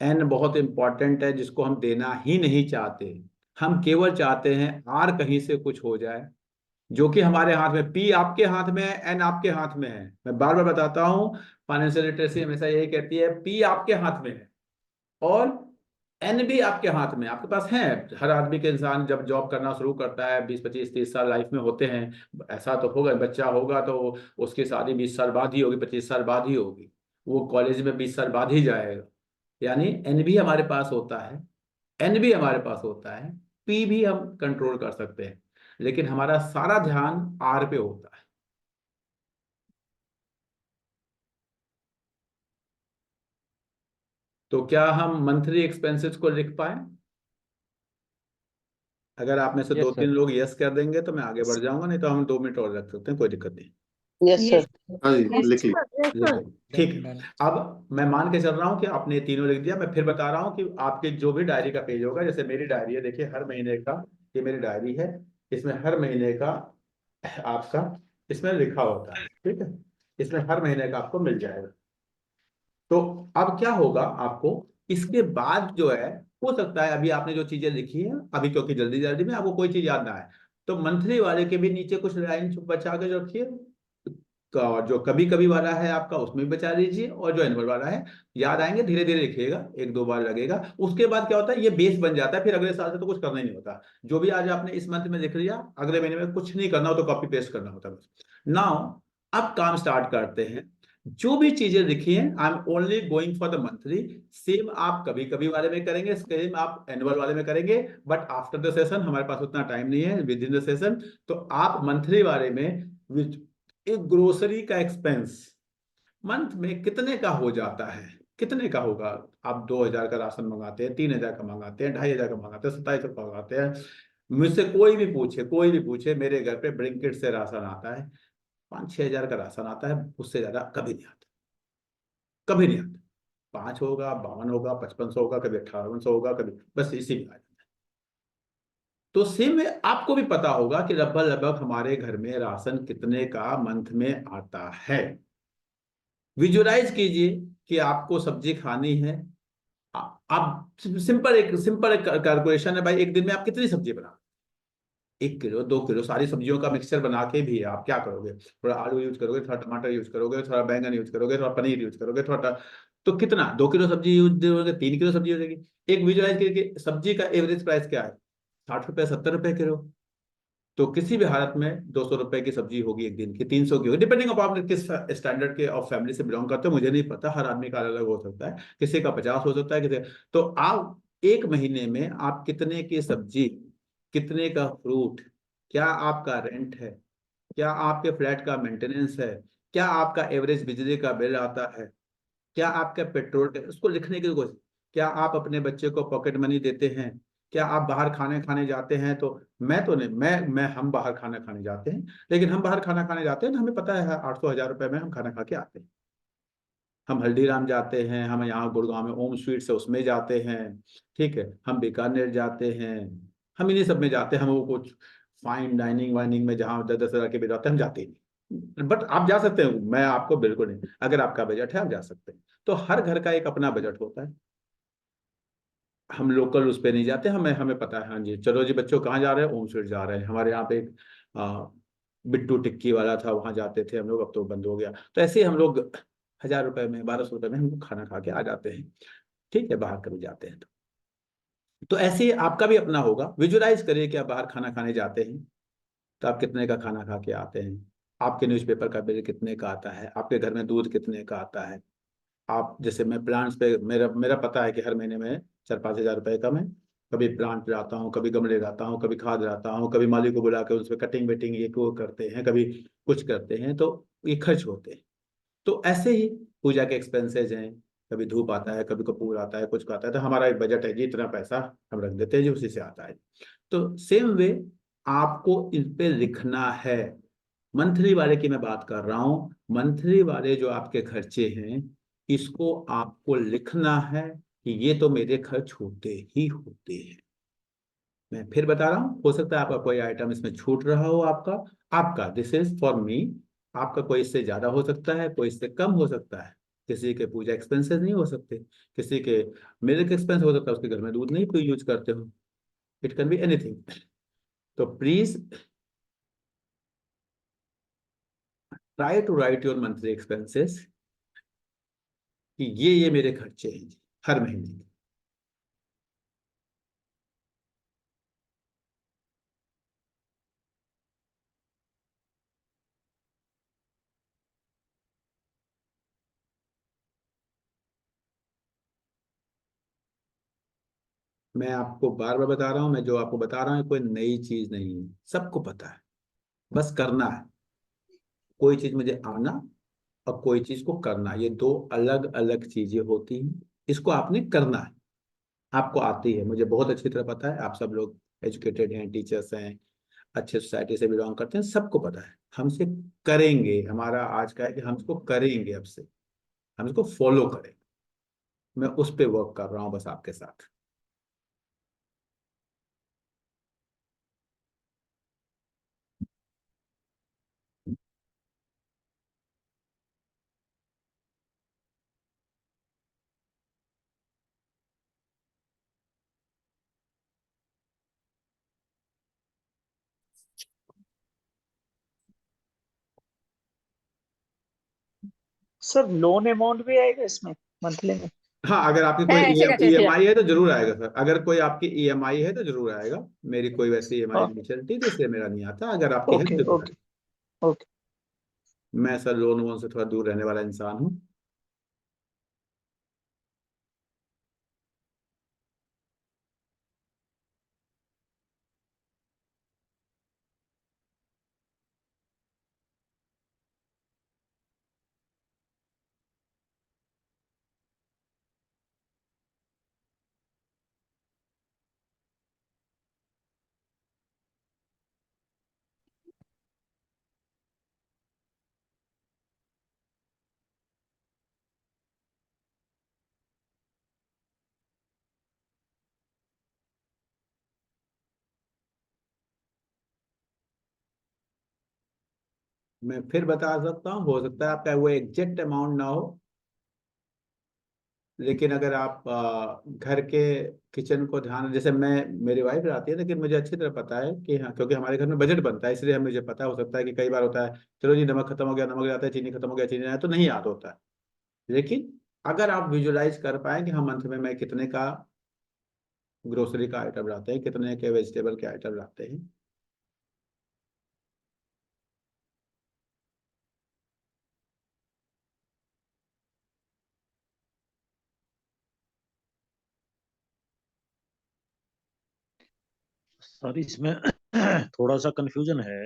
एन बहुत इंपॉर्टेंट है जिसको हम देना ही नहीं चाहते। हम केवल चाहते हैं आर कहीं से कुछ हो जाए, जो कि हमारे हाथ में। पी आपके हाथ में है, एन आपके हाथ में है। मैं बार बार बताता हूँ, फाइनेंशियल लिटरेसी हमेशा यही कहती है, पी आपके हाथ में है और एन भी आपके हाथ में, आपके पास है। हर आदमी के, इंसान जब जॉब करना शुरू करता है, 20 25 30 साल लाइफ में होते हैं। ऐसा तो होगा, बच्चा होगा तो उसकी शादी 20 साल बाद ही होगी, 25 साल बाद ही होगी। वो कॉलेज में 20 साल बाद ही जाएगा। यानी एन भी हमारे पास होता है, एन भी हमारे पास होता है, पी भी हम कंट्रोल कर सकते हैं, लेकिन हमारा सारा ध्यान आर पे होता है। तो क्या हम मंथली एक्सपेंसेस को लिख पाए? अगर आप में से दो यस तीन सर। लोग यस कर देंगे तो मैं आगे बढ़ जाऊंगा, नहीं तो हम 2 मिनट और रख सकते हैं, कोई दिक्कत नहीं। यस ये सर। हाँ जी, ये लिख ली। लिख लो। ठीक है। अब मैं मान के चल रहा हूँ कि आपने तीनों लिख दिया। मैं फिर बता रहा हूँ कि आपके जो भी डायरी का पेज होगा, जैसे मेरी डायरी है, देखिए हर महीने का, ये मेरी डायरी है, इसमें हर महीने का आपका इसमें लिखा होता है। ठीक है, इसमें हर महीने का आपको मिल जाएगा। तो अब क्या होगा आपको, इसके बाद जो है, हो सकता है अभी आपने जो चीजें लिखी है अभी, क्योंकि जल्दी जल्दी में आपको कोई चीज याद ना आए, तो मंथली वाले के भी नीचे कुछ लाइन बचा के जो रखिए। जो कभी कभी वाला है आपका, उसमें भी बचा दीजिए, और जो एनुअल वाला है, याद आएंगे धीरे धीरे लिखिएगा, 1 2 बार लगेगा। उसके बाद क्या होता है, ये बेस बन जाता है, फिर अगले साल से तो कुछ करना ही नहीं होता। जो भी आज आपने इस मंथ में लिख लिया, अगले महीने में कुछ नहीं करना हो तो कॉपी पेस्ट करना होता है बस। नाउ अब काम स्टार्ट करते हैं। जो भी चीजें लिखी हैं, I am only going for the monthly. Same आप कभी कभी वाले में करेंगे, सेम आप एनुअल वाले में करेंगे, बट आफ्टर द सेशन, हमारे पास उतना टाइम नहीं है विद इन द सेशन, तो आप मंथली वाले में एक ग्रोसरी का एक्सपेंस मंथ में कितने का हो जाता है, कितने का होगा। आप 2,000 का राशन मंगाते हैं, 3,000 का मंगाते हैं, 2,500 का मंगाते हैं, 2700 का मंगाते हैं। मुझसे कोई भी पूछे, कोई भी पूछे, मेरे घर पे ब्लिंकिट से राशन आता है, 5 6 हज़ार का राशन आता है, उससे ज्यादा कभी नहीं आता, कभी नहीं आता। 5 होगा, 52 होगा, 5500 होगा, कभी 5800 होगा, कभी बस इसी में आ जाता है। तो सेम में आपको भी पता होगा कि लगभग लगभग हमारे घर में राशन कितने का मंथ में आता है। विजुअलाइज कीजिए कि आपको सब्जी खानी है। आप सिंपल एक कैलकुलेशन है भाई, एक दिन में आप कितनी सब्जी बना, 1 किलो 2 किलो सारी सब्जियों का मिक्सचर बना के भी आप क्या करोगे, थोड़ा आलू यूज करोगे, थोड़ा टमाटर यूज करोगे, थोड़ा बैंगन यूज करोगे, थोड़ा पनीर यूज करोगे, थोड़ा, तो कितना, 2 किलो सब्जी यूज करोगे, 3 किलो सब्जी हो जाएगी। एक विजुअलाइज करके, सब्जी का एवरेज प्राइस क्या है, 60 रुपए 70 रुपए किलो। तो किसी भी हालत में 200 रुपए की सब्जी होगी एक दिन की, 300 की होगी, डिपेंडिंग अपॉन आप किस स्टैंडर्ड के और फैमिली से बिलोंग करते हो, मुझे नहीं पता, हर आदमी का अलग अलग हो सकता है, किसी का 50 हो सकता है, किसी। तो आप एक महीने में आप कितने की सब्जी, कितने का फ्रूट, क्या आपका रेंट है, क्या आपके फ्लैट का मेंटेनेंस है, क्या आपका एवरेज बिजली का बिल आता है, क्या आपका पेट्रोल का, उसको लिखने की कोशिश। क्या आप अपने बच्चे को पॉकेट मनी देते हैं, क्या आप बाहर खाने खाने जाते हैं, तो मैं तो नहीं, मैं हम बाहर खाना खाने जाते हैं, लेकिन हम बाहर खाना खाने जाते हैं तो हमें पता है 800 1000 रुपए में हम खाना खा के आते हैं। हम हल्दीराम जाते हैं, हम यहाँ गुड़गांव में ओम स्वीट्स है उसमें जाते हैं, ठीक है, हम बीकानेर जाते हैं, हम इन्हीं सब में जाते हैं। हम वो कुछ फाइन डाइनिंग वाइनिंग में जहाँ 10-10 हज़ार के बिल आते हैं हम जाते ही नहीं। बट आप जा सकते हैं, मैं आपको बिल्कुल नहीं, अगर आपका बजट है आप जा सकते हैं। तो हर घर का एक अपना बजट होता है। हम लोकल उस पे नहीं जाते, हमें हमें पता है, हाँ जी चलो जी बच्चों कहाँ जा रहे हैं, ओम स्वीट जा रहे हैं। हमारे यहाँ पे एक बिट्टू टिक्की वाला था, वहां जाते थे हम लोग, अब तो बंद हो गया। तो ऐसे ही हम लोग 1,000 रुपए में, 1,200 रुपए में हम लोग खाना खा के आ जाते हैं, ठीक है, बाहर कभी जाते हैं तो ऐसे ही आपका भी अपना होगा। विजुलाइज करिए कि आप बाहर खाना खाने जाते हैं तो आप कितने का खाना खा के आते हैं, आपके न्यूज़पेपर का बिल कितने का आता है, आपके घर में दूध कितने का आता है। आप जैसे मैं प्लांट्स पे, मेरा मेरा पता है कि हर महीने में 4-5 हज़ार रुपए का मैं कभी प्लांट लाता हूँ, कभी गमले लाता हूँ, कभी खाद लाता हूँ, कभी माली को बुला के उस पर कटिंग वेटिंग ये वो करते हैं, कभी कुछ करते हैं, तो ये खर्च होते हैं। तो ऐसे ही पूजा के एक्सपेंसेस हैं, कभी धूप आता है, कभी कपूर आता है, कुछ आता है, तो हमारा एक बजट है जी इतना पैसा हम रख देते हैं जी, उसी से आता है। तो सेम वे आपको इन पे लिखना है। मंथली वाले की मैं बात कर रहा हूँ, मंथली वाले जो आपके खर्चे हैं इसको आपको लिखना है कि ये तो मेरे खर्च होते ही होते हैं। मैं फिर बता रहा हूँ, हो सकता है आपका कोई आइटम इसमें छूट रहा हो, आपका आपका दिस इज फॉर मी। आपका कोई इससे ज्यादा हो सकता है, कोई इससे कम हो सकता है। किसी के पूजा एक्सपेंसेस नहीं हो सकते, किसी के मिल्क एक्सपेंस हो सकता है, उसके घर में दूध नहीं कोई यूज करते हो। It can be anything. तो please try to write your monthly expenses कि ये मेरे खर्चे हैं जी, हर महीने के। मैं आपको बार बार बता रहा हूँ, मैं जो आपको बता रहा हूँ कोई नई चीज नहीं है, सबको पता है, बस करना है। कोई चीज मुझे आना और कोई चीज को करना, ये दो अलग अलग चीजें होती हैं। इसको आपने करना है, आपको आती है, मुझे बहुत अच्छी तरह पता है, आप सब लोग एजुकेटेड हैं, टीचर्स हैं, अच्छे सोसाइटी से बिलोंग करते हैं, सबको पता है। हमसे करेंगे, हमारा आज का है कि हम इसको करेंगे, अब से हम इसको फॉलो करें। मैं उस पे वर्क कर रहा हूँ बस आपके साथ। सर लोन अमाउंट भी आएगा इसमें मंथली में? हाँ, अगर आपकी कोई है ऐसे कैसे है? ईएमआई है तो जरूर आएगा सर, अगर कोई आपकी ईएमआई है तो जरूर आएगा। मेरी कोई वैसी ईएमआई नहीं चलती तो इसलिए मेरा नहीं आता, अगर आपकी है तो ओके जरूर ओके आएगा। ओके। मैं सर लोन वोन से थोड़ा दूर रहने वाला इंसान हूँ। मैं फिर बता सकता हूँ, हो सकता है आपका वो एग्जैक्ट अमाउंट ना हो, लेकिन अगर आप घर के किचन को ध्यान, जैसे मैं, मेरी वाइफ रहती है, लेकिन मुझे अच्छी तरह पता है कि हाँ, क्योंकि हमारे घर में बजट बनता है इसलिए हम, मुझे पता हो सकता है कि कई बार होता है चलो जी नमक खत्म हो गया, नमक जाता है, चीनी खत्म हो गया, चीनी आया, तो नहीं याद होता है। लेकिन अगर आप विजुलाइज कर पाए कि हाँ मंथ में मैं कितने का ग्रोसरी का आइटम लाते हैं, कितने के वेजिटेबल के आइटम लाते हैं। सर इसमें थोड़ा सा कंफ्यूजन है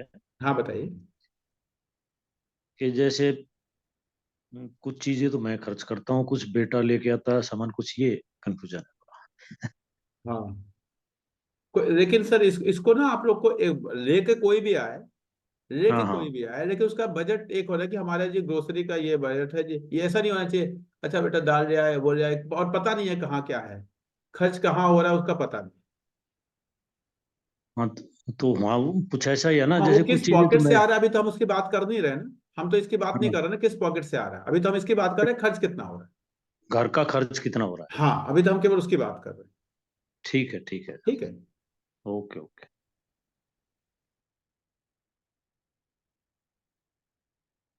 हाँ बताइए। कि जैसे कुछ चीजें तो मैं खर्च करता हूँ, कुछ बेटा लेके आता है सामान, कुछ ये कंफ्यूजन है। हाँ लेकिन सर इसको ना आप लोग को लेके कोई भी आए, हाँ लेकिन हाँ कोई भी आए, लेकिन उसका बजट एक होना कि हमारा जी ग्रोसरी का ये बजट है जी, ये ऐसा नहीं होना चाहिए अच्छा बेटा डाल रहा है बोल रहा है और पता नहीं है कहाँ क्या है, खर्च कहाँ हो रहा है उसका पता नहीं। हाँ। तो वहाँ कुछ ऐसा ही है ना, हाँ वो जैसे किस कुछ चीजें तो पॉकेट से मैं। आ रहा है अभी तो हम उसकी बात कर नहीं रहे ना, हम तो इसकी बात नहीं हाँ, कर रहे ना किस पॉकेट से आ रहा है, अभी तो हम इसकी बात कर रहे हैं खर्च कितना हो रहा है। घर का खर्च कितना हो रहा है। हाँ अभी तो हम केवल उसकी बात कर रहे हैं। ठीक है ठीक है। ठीक है। Okay okay.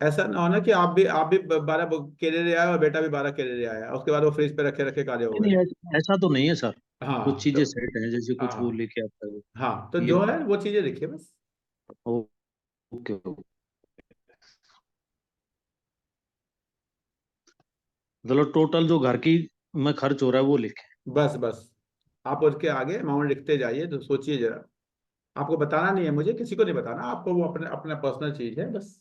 ऐसा ना होना कि आप भी 12 केले ले आए और बेटा भी 12 केले ले आया, उसके बाद वो फ्रिज पे रखे रखे काले हो नहीं गए। नहीं, ऐसा तो नहीं है सर। कुछ हाँ तो चीजें सेट हैं, जैसे कुछ वो हाँ लेके आता है। हाँ तो ये जो है वो चीजें देखिए बस। Okay okay. मतलब टोटल जो घर की में खर्च हो रहा है वो लिखे। बस बस आप उसके आगे अमाउंट लिखते जाइए तो सोचिए जरा, आपको बताना नहीं है, मुझे किसी को नहीं बताना आपको, वो अपने अपना पर्सनल चीज है बस।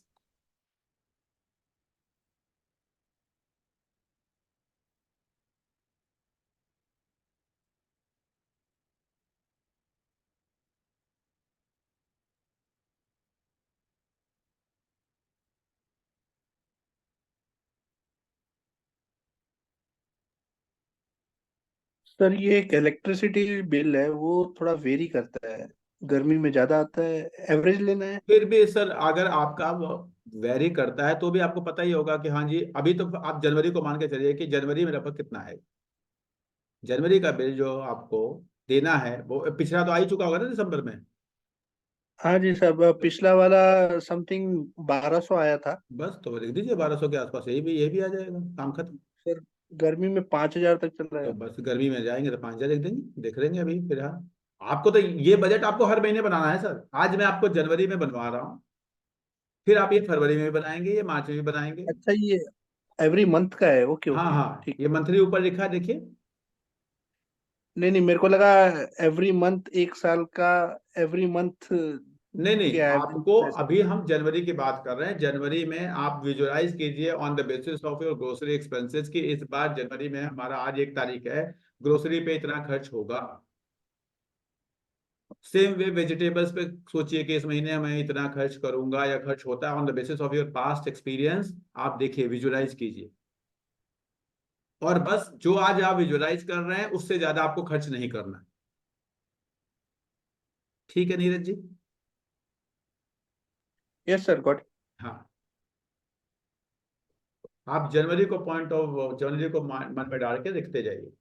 सर ये एक इलेक्ट्रिसिटी बिल है, वो थोड़ा वेरी करता है, गर्मी में ज्यादा आता है, एवरेज लेना है। फिर भी सर अगर आपका वेरी करता है तो भी आपको पता ही होगा कि हाँ जी अभी तो आप जनवरी को मान के चलिए कि जनवरी में लगभग कितना है, जनवरी का बिल जो आपको देना है वो पिछला तो आ ही चुका होगा ना दिसंबर में। हाँ जी साहब, पिछला वाला समथिंग 1200 आया था। बस तो लिख दीजिए 1200 के आसपास, ये भी आ जाएगा, काम खत्म। सर गर्मी में 5000 तक चल रहा तो है। बस गर्मी में जाएंगे तो 5,000 लिख देंगे, देख लेंगे अभी फिलहाल। आपको तो ये बजट आपको हर महीने बनाना है सर, आज मैं आपको जनवरी में बनवा रहा हूँ, फिर आप ये फरवरी में भी बनाएंगे, ये मार्च में भी बनाएंगे। अच्छा, ये एवरी मंथ का है? ओके हाँ ओके, हाँ ठीक ये है। मंथली ऊपर लिखा है देखिए। नहीं नहीं, मेरे को लगा एवरी मंथ एक साल का, एवरी मंथ नहीं नहीं क्या एवरेज आपको, पैसा। अभी हम जनवरी की बात कर रहे हैं, जनवरी में आप विजुअलाइज कीजिए on the basis of your grocery expenses की इस बार जनवरी में हमारा आज 1 तारीख है, ग्रोसरी पे इतना खर्च होगा। सेम वे वेजिटेबल्स पे सोचिए कि इस महीने मैं इतना खर्च करूंगा या खर्च होता है on the basis of your past experience, आप देखिए विजुअलाइज कीजिए, और बस जो आज आप विजुअलाइज कर रहे हैं उससे ज्यादा आपको खर्च नहीं करना है। ठीक है Neeraj ji. Yes sir, got. हाँ आप जनवरी को पॉइंट ऑफ जनवरी को मन में डाल के लिखते जाइए।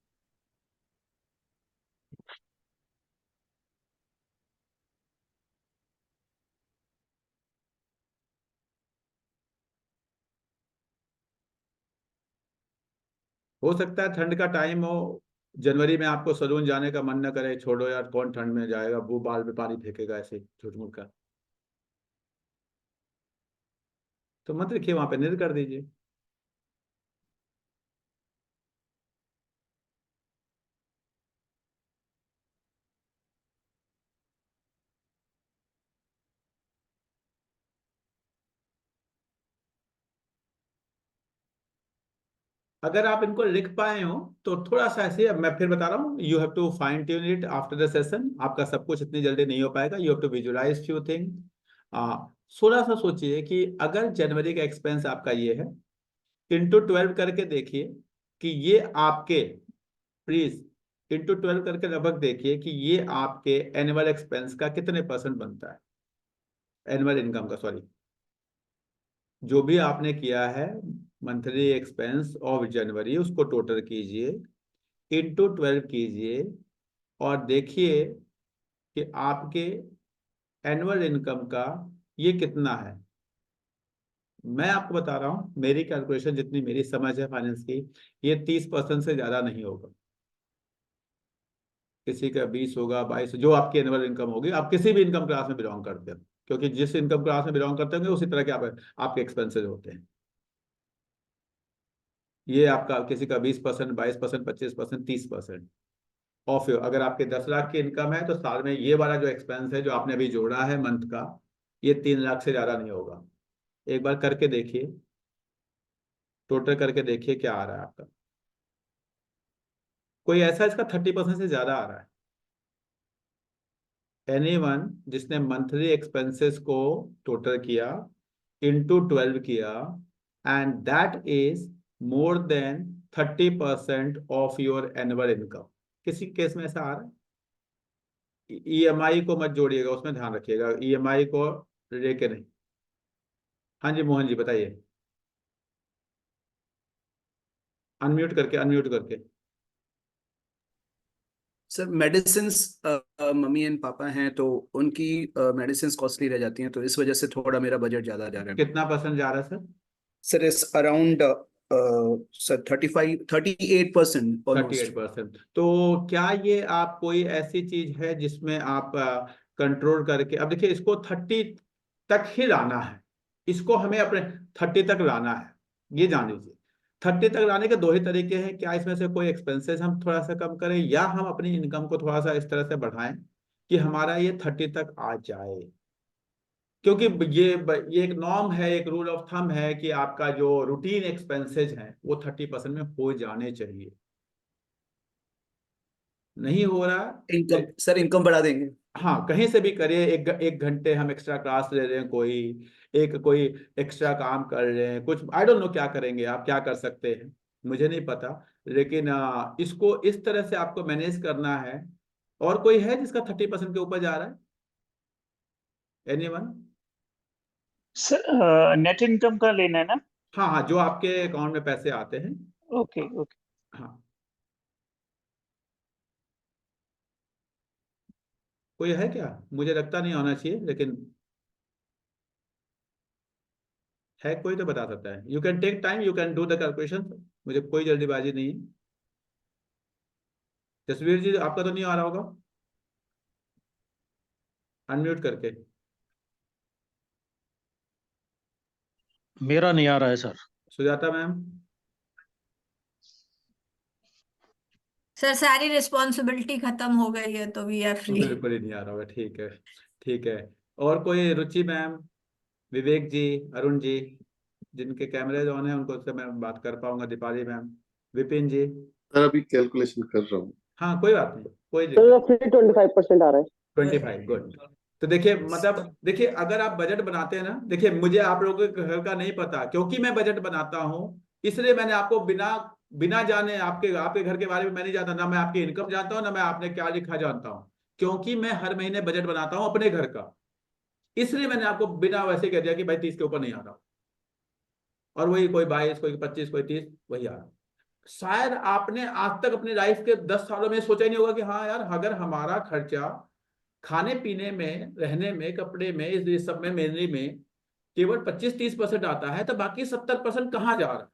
हो सकता है ठंड का टाइम हो, जनवरी में आपको सलून जाने का मन न करे, छोड़ो यार कौन ठंड में जाएगा, वो बाल में पानी फेंकेगा ऐसे झूठ मूठ का, तो मत लिखिए वहां पे, निर् कर दीजिए। अगर आप इनको लिख पाए हो तो थोड़ा सा ऐसे, अब मैं फिर बता रहा हूँ, you have to fine tune it after the session, आपका सब कुछ इतनी जल्दी नहीं हो पाएगा, you have to visualize few thing. थोड़ा सा सोचिए कि अगर जनवरी का एक्सपेंस आपका ये है, इंटू 12 करके देखिए कि ये आपके, प्लीज इंटू 12 करके लगभग देखिए कि ये आपके एनुअल एक्सपेंस का कितने परसेंट बनता है, एनुअल इनकम का सॉरी, जो भी आपने किया है मंथली एक्सपेंस ऑफ जनवरी उसको टोटल कीजिए, इंटू 12 कीजिए, और देखिए कि आपके एनुअल इनकम का ये कितना है। मैं आपको बता रहा हूँ मेरी कैलकुलेशन जितनी मेरी समझ है फाइनेंस की, ये 30% से ज्यादा नहीं होगा, किसी का 20 होगा 22, जो आपकी एनुअल इनकम होगी, आप किसी भी इनकम क्लास में बिलोंग करते हो, क्योंकि जिस इनकम क्लास में बिलोंग करते होंगे उसी तरह के आपके एक्सपेंसेस होते हैं। ये आपका किसी का 20%, 22%, 25%, 30% ऑफ, अगर आपके 10 लाख की इनकम है तो साल में ये वाला जो एक्सपेंस है जो आपने अभी जोड़ा है मंथ का, ये 3 लाख से ज्यादा नहीं होगा। एक बार करके देखिए, टोटल करके देखिए क्या आ रहा है आपका, कोई ऐसा इसका 30% से ज्यादा आ रहा है, एनीवन जिसने मंथली एक्सपेंसेस को टोटल किया इनटू 12 किया and that is more than 30% of your annual income. किसी केस में ऐसा आ रहा है? ईएमआई को मत जोड़िएगा, उसमें ध्यान रखिएगा, ईएमआई को लेके नहीं। हाँ जी मोहन जी बताइए, अनम्यूट करके। सर मेडिसिन मम्मी एंड पापा हैं तो उनकी मेडिसिन कॉस्टली रह जाती हैं, तो इस वजह से थोड़ा मेरा बजट ज्यादा जा रहा है। कितना परसेंट जा रहा है सर? सर इस अराउंड सर 38% ऑलमोस्ट। 38%। तो क्या ये आप कोई ऐसी चीज है जिसमें आप कंट्रोल करके, अब देखिए इसको 30 तक ही लाना है, इसको हमें अपने 30 तक लाना है, ये जान लीजिए। 30 तक लाने के दो ही तरीके हैं, क्या इसमें से कोई एक्सपेंसेस हम थोड़ा सा कम करें या हम अपनी इनकम को थोड़ा सा इस तरह से बढ़ाएं कि हमारा ये 30 तक आ जाए। क्योंकि ये एक नॉर्म है, एक रूल ऑफ थंब है कि आपका जो रूटीन एक्सपेंसेस हैं वो 30% में हो जाने चाहिए। नहीं हो रहा इनकम सर इनकम बढ़ा देंगे। हाँ, कहीं से भी करिए, एक घंटे हम एक्स्ट्रा क्लास ले रहे हैं, कोई एक्स्ट्रा काम कर रहे हैं, कुछ आई डोंट नो क्या करेंगे आप, क्या कर सकते हैं मुझे नहीं पता, लेकिन इसको इस तरह से आपको मैनेज करना है। और कोई है जिसका 30% के ऊपर जा रहा है? एनीवन? सर नेट इनकम का लेना है ना? हाँ हाँ, जो आपके अकाउंट में पैसे आते हैं। Okay okay. हाँ, कोई है क्या? मुझे लगता नहीं होना चाहिए, लेकिन है कोई तो बता सकता है। You can take time, you can do the calculation, मुझे कोई जल्दीबाजी नहीं है। जसवीर जी आपका तो नहीं आ रहा होगा, अनम्यूट करके। मेरा नहीं आ रहा है सर। सुजाता मैम? सर सारी रिस्पॉन्सिबिलिटी खत्म हो गई है तो वी आर फ्री। बिल्कुल ही नहीं आ रहा होगा, ठीक है ठीक है। और कोई? रुचि मैम, विवेक जी, अरुण जी, जिनके कैमरे ऑन है उनको से मैं बात कर पाऊंगा, दीपाली मैम, विपिन जी। सर अभी कैलकुलेशन कर रहा हूँ। हाँ कोई बात नहीं, कोई तो दिक्कत। फिर 25% आ रहा है। 25, गुड। तो देखिए, मतलब देखिए, अगर आप बजट बनाते हैं ना, देखिए मुझे आप लोगों के घर का नहीं पता, क्योंकि मैं बजट बनाता हूँ इसलिए मैंने आपको बिना बिना जाने आपके आपके घर के बारे में मैं नहीं जानता, ना मैं आपकी इनकम जानता हूँ, ना मैं आपने क्या लिखा जानता हूँ, क्योंकि मैं हर महीने बजट बनाता हूँ अपने घर का, इसलिए मैंने आपको बिना वैसे कह दिया कि भाई 30 के ऊपर नहीं आ रहा, और वही कोई 22, कोई 25, कोई 30 वही आ रहा। शायद आपने आज तक अपनी लाइफ के 10 सालों में सोचा ही नहीं होगा कि हाँ यार, अगर हमारा खर्चा खाने पीने में, रहने में, कपड़े में, इस सब में, मेनली में केवल 25-30% आता है, तो बाकी 70% कहाँ जा रहा है?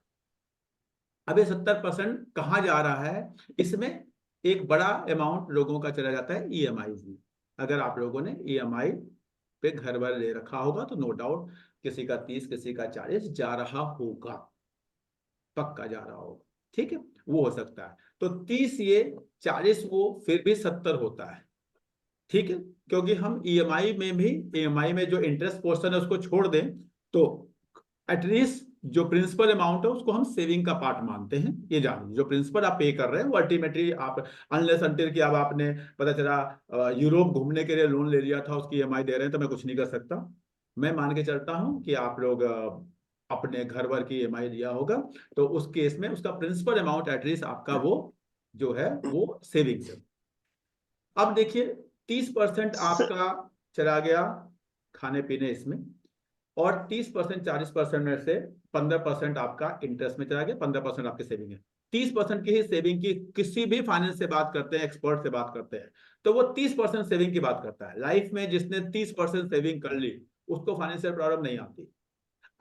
अब ये 70% कहाँ जा रहा है? इसमें एक बड़ा अमाउंट लोगों का चला जाता है ईएमआई में। अगर आप लोगों ने ईएमआई पे घर भर ले रखा होगा तो नो डाउट किसी का 30, किसी का 40 जा रहा होगा, पक्का जा रहा होगा, ठीक है, वो हो सकता है। तो 30 ये, 40 वो, फिर भी 70 होता है, ठीक है, क्योंकि हम ईएमआई में जो इंटरेस्ट पोर्शन है उसको छोड़ दें तो एटलीस्ट जो प्रिंसिपल अमाउंट है उसको हम सेविंग का पार्ट मानते हैं। ये जानिए, जो प्रिंसिपल आप पे कर रहे हैं वो अल्टीमेटली आप, अनलेस अनटिल कि अब आपने पता चला यूरोप घूमने के लिए लोन ले लिया था, उसकी ईएमआई दे रहे हैं, तो मैं कुछ नहीं कर सकता। मैं मान के चलता हूं कि आप लोग अपने घर भर की ईएमआई लिया होगा, तो उस केस में उसका प्रिंसिपल अमाउंट एटलीस्ट आपका वो जो है वो सेविंग्स है। अब देखिए 30% आपका चला गया खाने पीने इसमें, और 30%, 40% में से 15% आपका इंटरेस्ट में चला गया, 15% आपकी सेविंग है। 30% की ही सेविंग की किसी भी फाइनेंस से बात करते हैं, एक्सपर्ट से बात करते हैं, तो वो 30% सेविंग की बात करता है। लाइफ में जिसने 30% सेविंग कर ली उसको फाइनेंशियल प्रॉब्लम नहीं आती।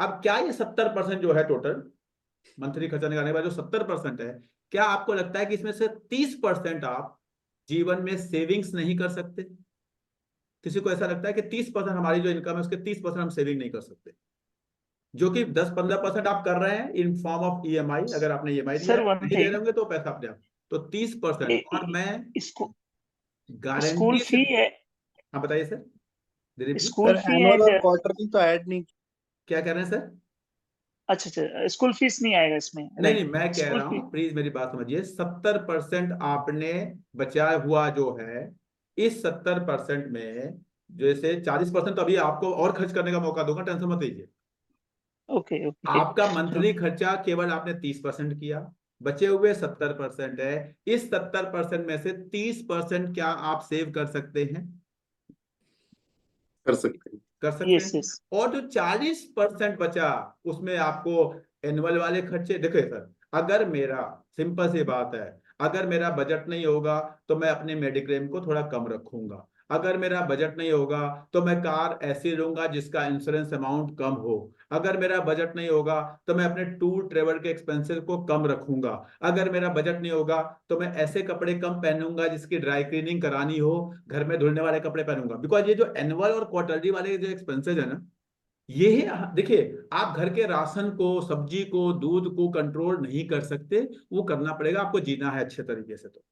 अब क्या ये 70% जो है टोटल मंथली खर्चा निकालने के बाद जो 70% है, क्या आपको लगता है कि इसमें से 30% आप जीवन में सेविंग्स नहीं कर सकते? किसी को ऐसा लगता है कि 30% हमारी जो इनकम है उसके 30% हम सेविंग नहीं कर सकते, जो कि 10-15% आप कर रहे हैं इन फॉर्म ऑफ ईएमआई? अगर आपने ईएमआई दिया सर वन नहीं दे रहे थिंग, होंगे तो पैसा अपने आप, तो 30%। और मैं स्कूल गारंटी से, फी है, हाँ बताइए sir, Dilip ji school sir fee annual and, और क्वार्टरली तो ऐड नहीं। क्या कह रहे हैं सर? अच्छा अच्छा, स्कूल फीस नहीं आएगा इसमें, नहीं नहीं, राइट? मैं कह स्कूल रहा फी, हूं, प्लीज मेरी बात समझिए, 70% आपने बचा हुआ जो है इस 70% में जैसे 40% तो अभी आपको और खर्च करने का मौका दूंगा, टेंशन मत लीजिए। ओके ओके आपका मंथली खर्चा केवल आपने 30% किया, बचे हुए 70% है। इस 70% में से 30% क्या आप सेव कर सकते हैं? कर सकते हैं। कर सकते यस हैं। यस और जो 40% बचा उसमें आपको एनुअल वाले खर्चे, देखिए सर, अगर मेरा सिंपल सी बात है, अगर मेरा बजट नहीं होगा तो मैं अपने मेडिक्लेम को थोड़ा कम रखूंगा। अगर मेरा बजट नहीं होगा तो मैं कार ऐसी लूंगा जिसका इंश्योरेंस अमाउंट कम हो। अगर मेरा बजट नहीं होगा तो मैं अपने टूर ट्रेवल के एक्सपेंसेस को कम रखूंगा। अगर मेरा बजट नहीं होगा तो मैं ऐसे कपड़े कम पहनूंगा जिसकी ड्राई क्लीनिंग करानी हो, घर में धुलने वाले कपड़े पहनूंगा। बिकॉज ये जो एनुअल और क्वार्टरली वाले जो एक्सपेंसेस है ना, ये है, देखिए आप घर के राशन को, सब्जी को, दूध को कंट्रोल नहीं कर सकते, वो करना पड़ेगा, आपको जीना है अच्छे तरीके से। तो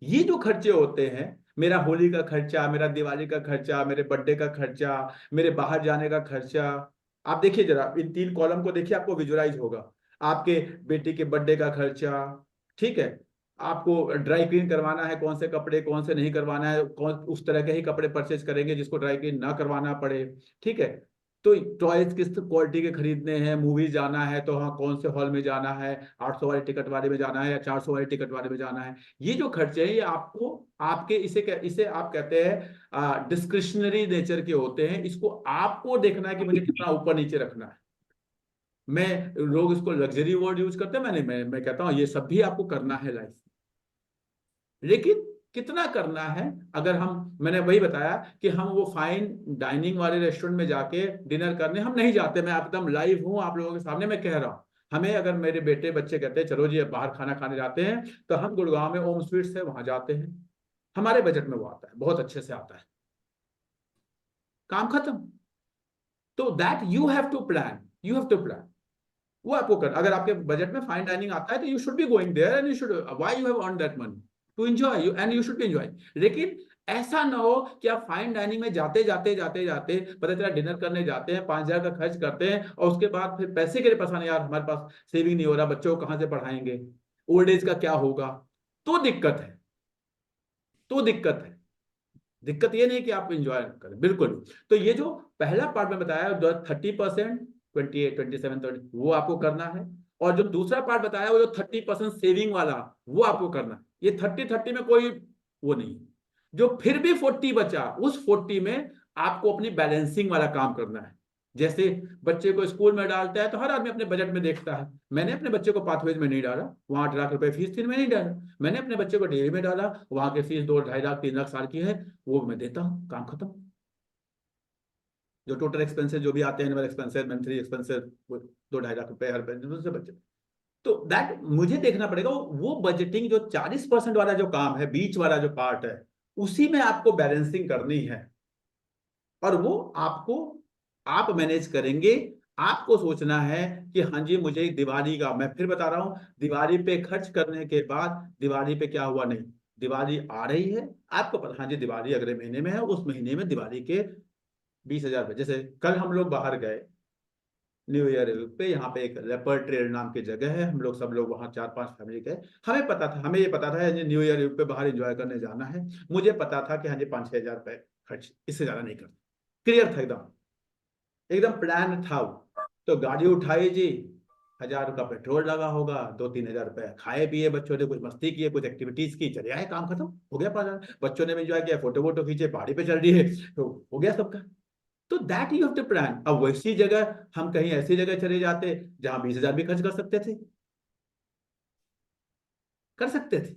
ये जो खर्चे होते हैं, मेरा होली का खर्चा, मेरा दिवाली का खर्चा, मेरे बर्थडे का खर्चा, मेरे बाहर जाने का खर्चा, आप देखिए जरा इन 3 कॉलम को देखिए, आपको विजुअलाइज होगा। आपके बेटी के बर्थडे का खर्चा, ठीक है, आपको ड्राई क्लीन करवाना है, कौन से कपड़े कौन से नहीं करवाना है, कौन उस तरह के ही कपड़े परचेज करेंगे जिसको ड्राई क्लीन ना करवाना पड़े, ठीक है। तो टॉयज किस क्वालिटी के खरीदने हैं, मूवीज जाना है तो हाँ कौन से हॉल में जाना है, 800 वाली टिकट वाले में जाना है या 400 वाली टिकट वाले में जाना है। ये जो खर्चे हैं ये आपको, आपके इसे आप कहते हैं डिस्क्रिशनरी नेचर के होते हैं। इसको आपको देखना है कि मुझे कितना ऊपर नीचे रखना है। मैं, लोग इसको लग्जरी वर्ड यूज करते हैं, मैं कहता हूँ ये सब भी आपको करना है लाइफ में, लेकिन कितना करना है। अगर मैंने वही बताया कि हम वो फाइन डाइनिंग वाले रेस्टोरेंट में जाके डिनर करने हम नहीं जाते। मैं एकदम लाइव हूं आप लोगों के सामने, मैं कह रहा हूं। हमें अगर मेरे बेटे बच्चे कहते हैं चलो जी बाहर खाना खाने जाते हैं, तो हम गुड़गांव में ओम स्वीट्स है वहां जाते हैं। हमारे बजट में वो आता है, बहुत अच्छे से आता है, काम खत्म। तो that you have to plan, you have to plan. वो आपको कर, अगर आपके बजट में फाइन डाइनिंग आता है तो you should be going there and you should, why you have earn that money to enjoy you, and you should be enjoy. लेकिन ऐसा ना हो कि आप फाइन डाइनिंग में जाते जाते जाते जाते पता चला डिनर करने जाते हैं, 5,000 का खर्च करते हैं, और उसके बाद फिर पैसे के लिए परेशान, यार हमारे पास सेविंग नहीं हो रहा, बच्चों को कहां से पढ़ाएंगे, ओल्ड एज का क्या होगा। तो दिक्कत है, तो दिक्कत है। दिक्कत ये नहीं कि आप इंजॉय करें, बिल्कुल। तो ये जो पहला पार्ट में बताया 30%, 28, 27, 30, वो आपको करना है। और जो दूसरा पार्ट बताया वो जो 30% सेविंग वाला, वो आपको करना है। ये 30-30 में कोई वो नहीं। जो फिर भी 40 बचा, उस 40 में आपको अपनी बैलेंसिंग वाला काम करना है। जैसे बच्चे को स्कूल में डालता है तो हर आदमी अपने बजट में देखता है। मैंने अपने बच्चे को पाथवेज में नहीं डाला, वहां 8 लाख रुपए फीस थी, मैं नहीं डाला। मैंने अपने बच्चे को डेयरी में डाला, वहां की फीस 2-2.5 लाख 3 लाख साल की है, वो मैं देता हूँ, काम खत्म। जो टोटल एक्सपेंसेस जो भी आते हैं, annual expenses, monthly expenses, 2-2.5 lakh रुपए हर बच्चे। तो दैट मुझे देखना पड़ेगा वो बजटिंग, जो 40% वाला जो काम है, बीच वाला जो पार्ट है, उसी में आपको बैलेंसिंग करनी है। और वो आपको, आप मैनेज करेंगे। आपको सोचना है कि हाँ जी मुझे दिवाली का, मैं फिर बता रहा हूं, दिवाली पे खर्च करने के बाद दिवाली पे क्या हुआ, नहीं, दिवाली आ रही है, आपको पता, हाँ जी दिवाली अगले महीने में है, उस महीने में दिवाली के 20,000 रुपए। जैसे कल हम लोग बाहर गए न्यू ईयर पे, यहाँ पे एक लेपर्ड ट्रेल नाम की जगह है, हम लोग सब लोग वहाँ 4-5 फैमिली गए। हमें पता था, हमें ये पता था न्यू ईयर पे बाहर एंजॉय करने जाना है। मुझे पता था कि हाँ जी 5-6 हजार रुपए खर्च, इससे ज्यादा नहीं करते। क्लियर था, एकदम एकदम प्लान था वो। तो गाड़ी उठाई जी, 1,000 का पेट्रोल लगा होगा, 2-3 हजार रुपए खाए पिए, बच्चों ने कुछ मस्ती की, कुछ एक्टिविटीज की, चले आए, काम खत्म हो गया। 5,000 बच्चों ने भी एंजॉय किया, फोटो वोटो खींचे, पहाड़ी पे चल रही है, तो हो गया सबका। तो that you have to plan. अब वैसी जगह हम कहीं ऐसी जगह चले जाते जहां 20,000 भी खर्च कर सकते थे, कर सकते थे।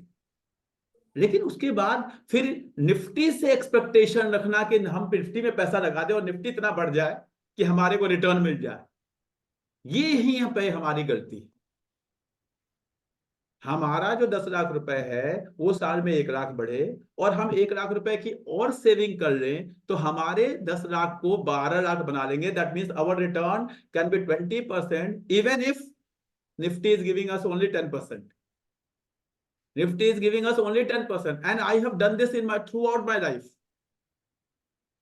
लेकिन उसके बाद फिर निफ्टी से एक्सपेक्टेशन रखना कि हम निफ्टी में पैसा लगा दे और निफ्टी इतना बढ़ जाए कि हमारे को रिटर्न मिल जाए, ये ही यहाँ पे हमारी गलती है। हमारा जो 10 लाख रुपए है वो साल में 1 लाख बढ़े, और हम 1 लाख रुपए की और सेविंग कर लें तो हमारे 10 लाख को 12 लाख बना लेंगे। That means our return can be 20% even if Nifty is giving us only 10%। Nifty is giving us only 10%, and I have done this in my throughout my life.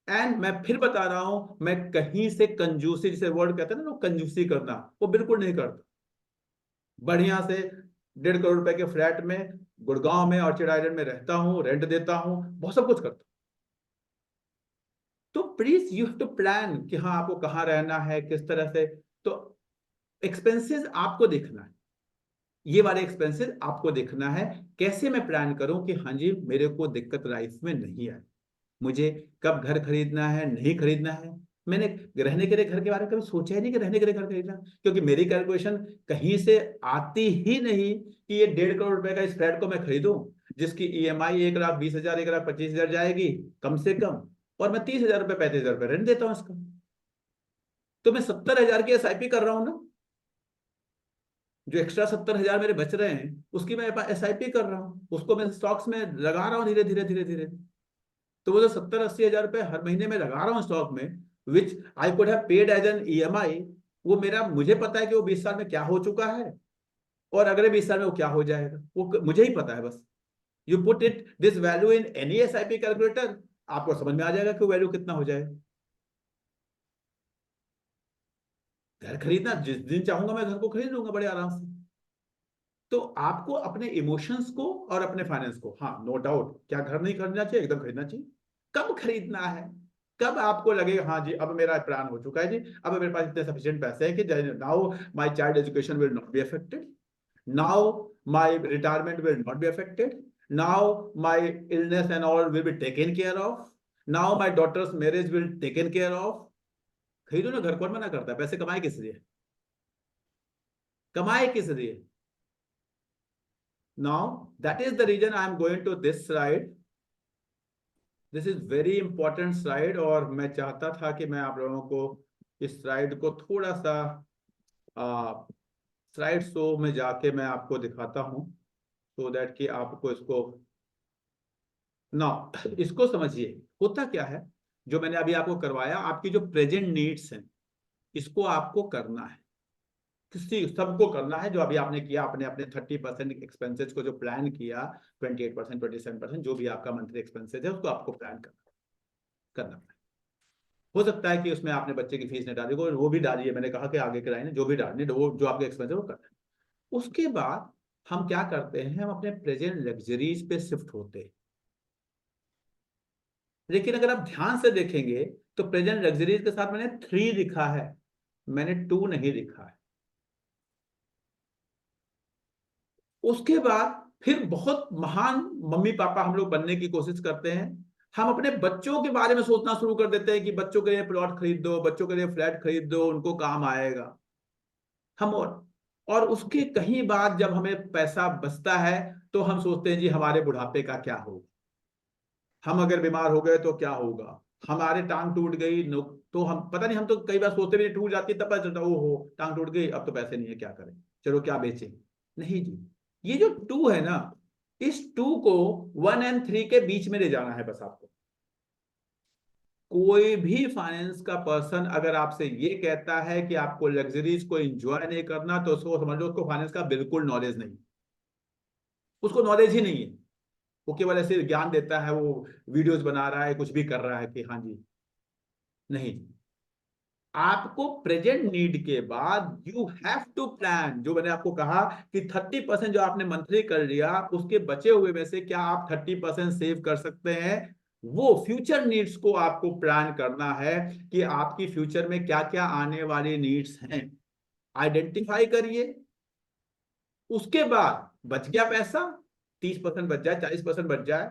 And मैं फिर बता रहा हूं, मैं कहीं से कंजूसी, जिसे वर्ड कहते हैं ना लोग, कंजूसी करना, वो बिल्कुल नहीं करता। बढ़िया से 1.5 करोड़ रुपए के फ्लैट में गुड़गांव में ऑर्चिड आइलैंड में रहता हूँ, रेंट देता हूँ, बहुत सब कुछ करता हूँ। तो please you have to plan कि हाँ आपको कहाँ रहना है, किस तरह से। तो एक्सपेंसेस आपको देखना है, ये वाले एक्सपेंसेस आपको देखना है। कैसे मैं प्लान करूं कि हाँ जी मेरे को दिक्कत लाइफ में नहीं आए, मुझे कब घर खरीदना है, नहीं खरीदना है। मैंने रहने के लिए घर के बारे में कभी सोचा ही नहीं कि रहने के लिए घर खरीदना, क्योंकि मेरी कैलकुलेशन कहीं से आती ही नहीं कि ये 1.5 करोड़ रुपए का इस फ्लैट को मैं खरीदूं जिसकी ईएमआई 1,20,000 1,25,000 जाएगी कम से कम, और मैं 30,000 रुपये 35,000 रुपये रेंट देता हूं इसका। तो मैं 70,000 की एसआईपी कर रहा हूं ना, जो एक्स्ट्रा 70,000 मेरे बच रहे हैं उसकी मैं एसआईपी कर रहा हूँ, उसको मैं स्टॉक्स में लगा रहा हूँ धीरे धीरे धीरे धीरे। तो वो जो 70-80,000 रुपए हर महीने में लगा रहा हूँ स्टॉक में, which I could have paid as an EMI, वो मेरा, मुझे पता है कि वो 20 साल में क्या हो चुका है और अगले 20 साल में वो क्या हो जाएगा, वो मुझे ही पता है। बस you put it this value in any SIP calculator, आपको समझ में आ जाएगा कि वैल्यू कितना हो जाएगा। घर खरीदना, जिस दिन चाहूंगा मैं घर को खरीद लूंगा बड़े आराम से। तो आपको अपने इमोशंस को और अपने फाइनेंस को, हाँ नो डाउट, क्या घर नहीं खरीदना चाहिए, एकदम खरीदना चाहिए। कब खरीदना है, कब आपको लगेगा हाँ जी अब मेरा प्लान हो चुका है जी, अब मेरे पास इतने सफिशिएंट पैसे हैं कि now my child education will not be affected, now my retirement will not be affected, now my illness and all will be taken care of, now my daughter's marriage will taken care of. खरीदो ना घर, कौन मना करता है? पैसे कमाए किस लिए, कमाए किस लिए? Now that is the reason I am going to this slide. This is very important slide, और मैं चाहता था कि मैं आप लोगों को इस स्लाइड को थोड़ा सा स्लाइड शो में जाके मैं आपको दिखाता हूं, so that कि आपको इसको ना इसको समझिए। होता क्या है, जो मैंने अभी आपको करवाया, आपकी जो प्रेजेंट नीड्स हैं इसको आपको करना है, किसी सबको करना है। जो अभी आपने किया, आपने अपने 30% एक्सपेंसेस को जो प्लान किया, 28% 27% जो भी आपका मंथली एक्सपेंसेस है उसको आपको प्लान करना है। हो सकता है कि उसमें आपने बच्चे की फीस नहीं डाली, वो भी डालिए, मैंने कहा कि आगे के लाइन जो भी डालनी, वो जो आपके एक्सपेंस है वो करना है। उसके बाद हम क्या करते हैं, हम अपने प्रेजेंट लग्जरीज पे शिफ्ट होते हैं। लेकिन अगर आप ध्यान से देखेंगे तो प्रेजेंट लग्जरीज के साथ मैंने 3 लिखा है, मैंने 2 नहीं लिखा है। उसके बाद फिर बहुत महान मम्मी पापा हम लोग बनने की कोशिश करते हैं। हम अपने बच्चों के बारे में सोचना शुरू कर देते हैं कि बच्चों के लिए प्लॉट खरीद दो, बच्चों के लिए फ्लैट खरीद दो, उनको काम आएगा। हम और उसके कहीं बाद जब हमें पैसा बचता है तो हम सोचते हैं जी हमारे बुढ़ापे का क्या होगा, हम अगर बीमार हो गए तो क्या होगा, हमारे टांग टूट गई तो हम पता नहीं, हम तो कई बार सोचते भी टूट जाती है तब पता चलता, ओ हो टांग टूट गई, अब तो पैसे नहीं है, क्या करें, चलो क्या बेचें। नहीं जी, ये जो 2 है ना, इस 2 को 1 और 3 के बीच में ले जाना है बस आपको। कोई भी फाइनेंस का पर्सन अगर आपसे ये कहता है कि आपको लग्जरीज को एंजॉय नहीं करना, तो उसको समझ लो उसको फाइनेंस का बिल्कुल नॉलेज नहीं, उसको नॉलेज ही नहीं है। वो केवल ऐसे ज्ञान देता है, वो वीडियोस बना रहा है, कुछ भी कर रहा है कि हाँ जी। नहीं, आपको प्रेजेंट नीड के बाद यू हैव टू प्लान। जो मैंने आपको कहा कि 30% जो आपने मंथली कर लिया, उसके बचे हुए में से क्या आप 30% सेव कर सकते हैं, वो फ्यूचर नीड्स को आपको प्लान करना है कि आपकी फ्यूचर में क्या क्या आने वाली नीड्स हैं, आइडेंटिफाई करिए। उसके बाद बच गया पैसा, 30% बच जाए, 40% बच जाए,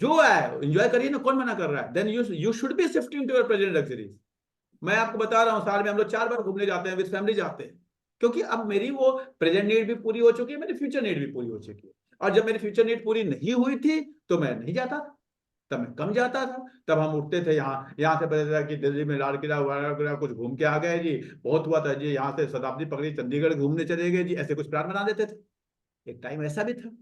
जो है एंजॉय करिए ना, कौन मना कर रहा है। Then you should be shifting to your present luxuries. मैं आपको बता रहा हूँ, साल में हम लोग 4 बार घूमने जाते हैं, विद फैमिली जाते हैं, क्योंकि अब मेरी वो प्रेजेंट नीड भी पूरी हो चुकी है, मेरी फ्यूचर नीड भी पूरी हो चुकी है। और जब मेरी फ्यूचर नीड पूरी नहीं हुई थी तो मैं नहीं जाता था, तब मैं कम जाता था। तब हम उठते थे, यहाँ से पता चला कि दिल्ली में लाल किला वगैरह कुछ घूम के आ गए जी, बहुत हुआ था जी, यहाँ से शताब्दी पकड़ी चंडीगढ़ घूमने चले गए जी, ऐसे कुछ प्लान बना देते थे। एक टाइम ऐसा भी था।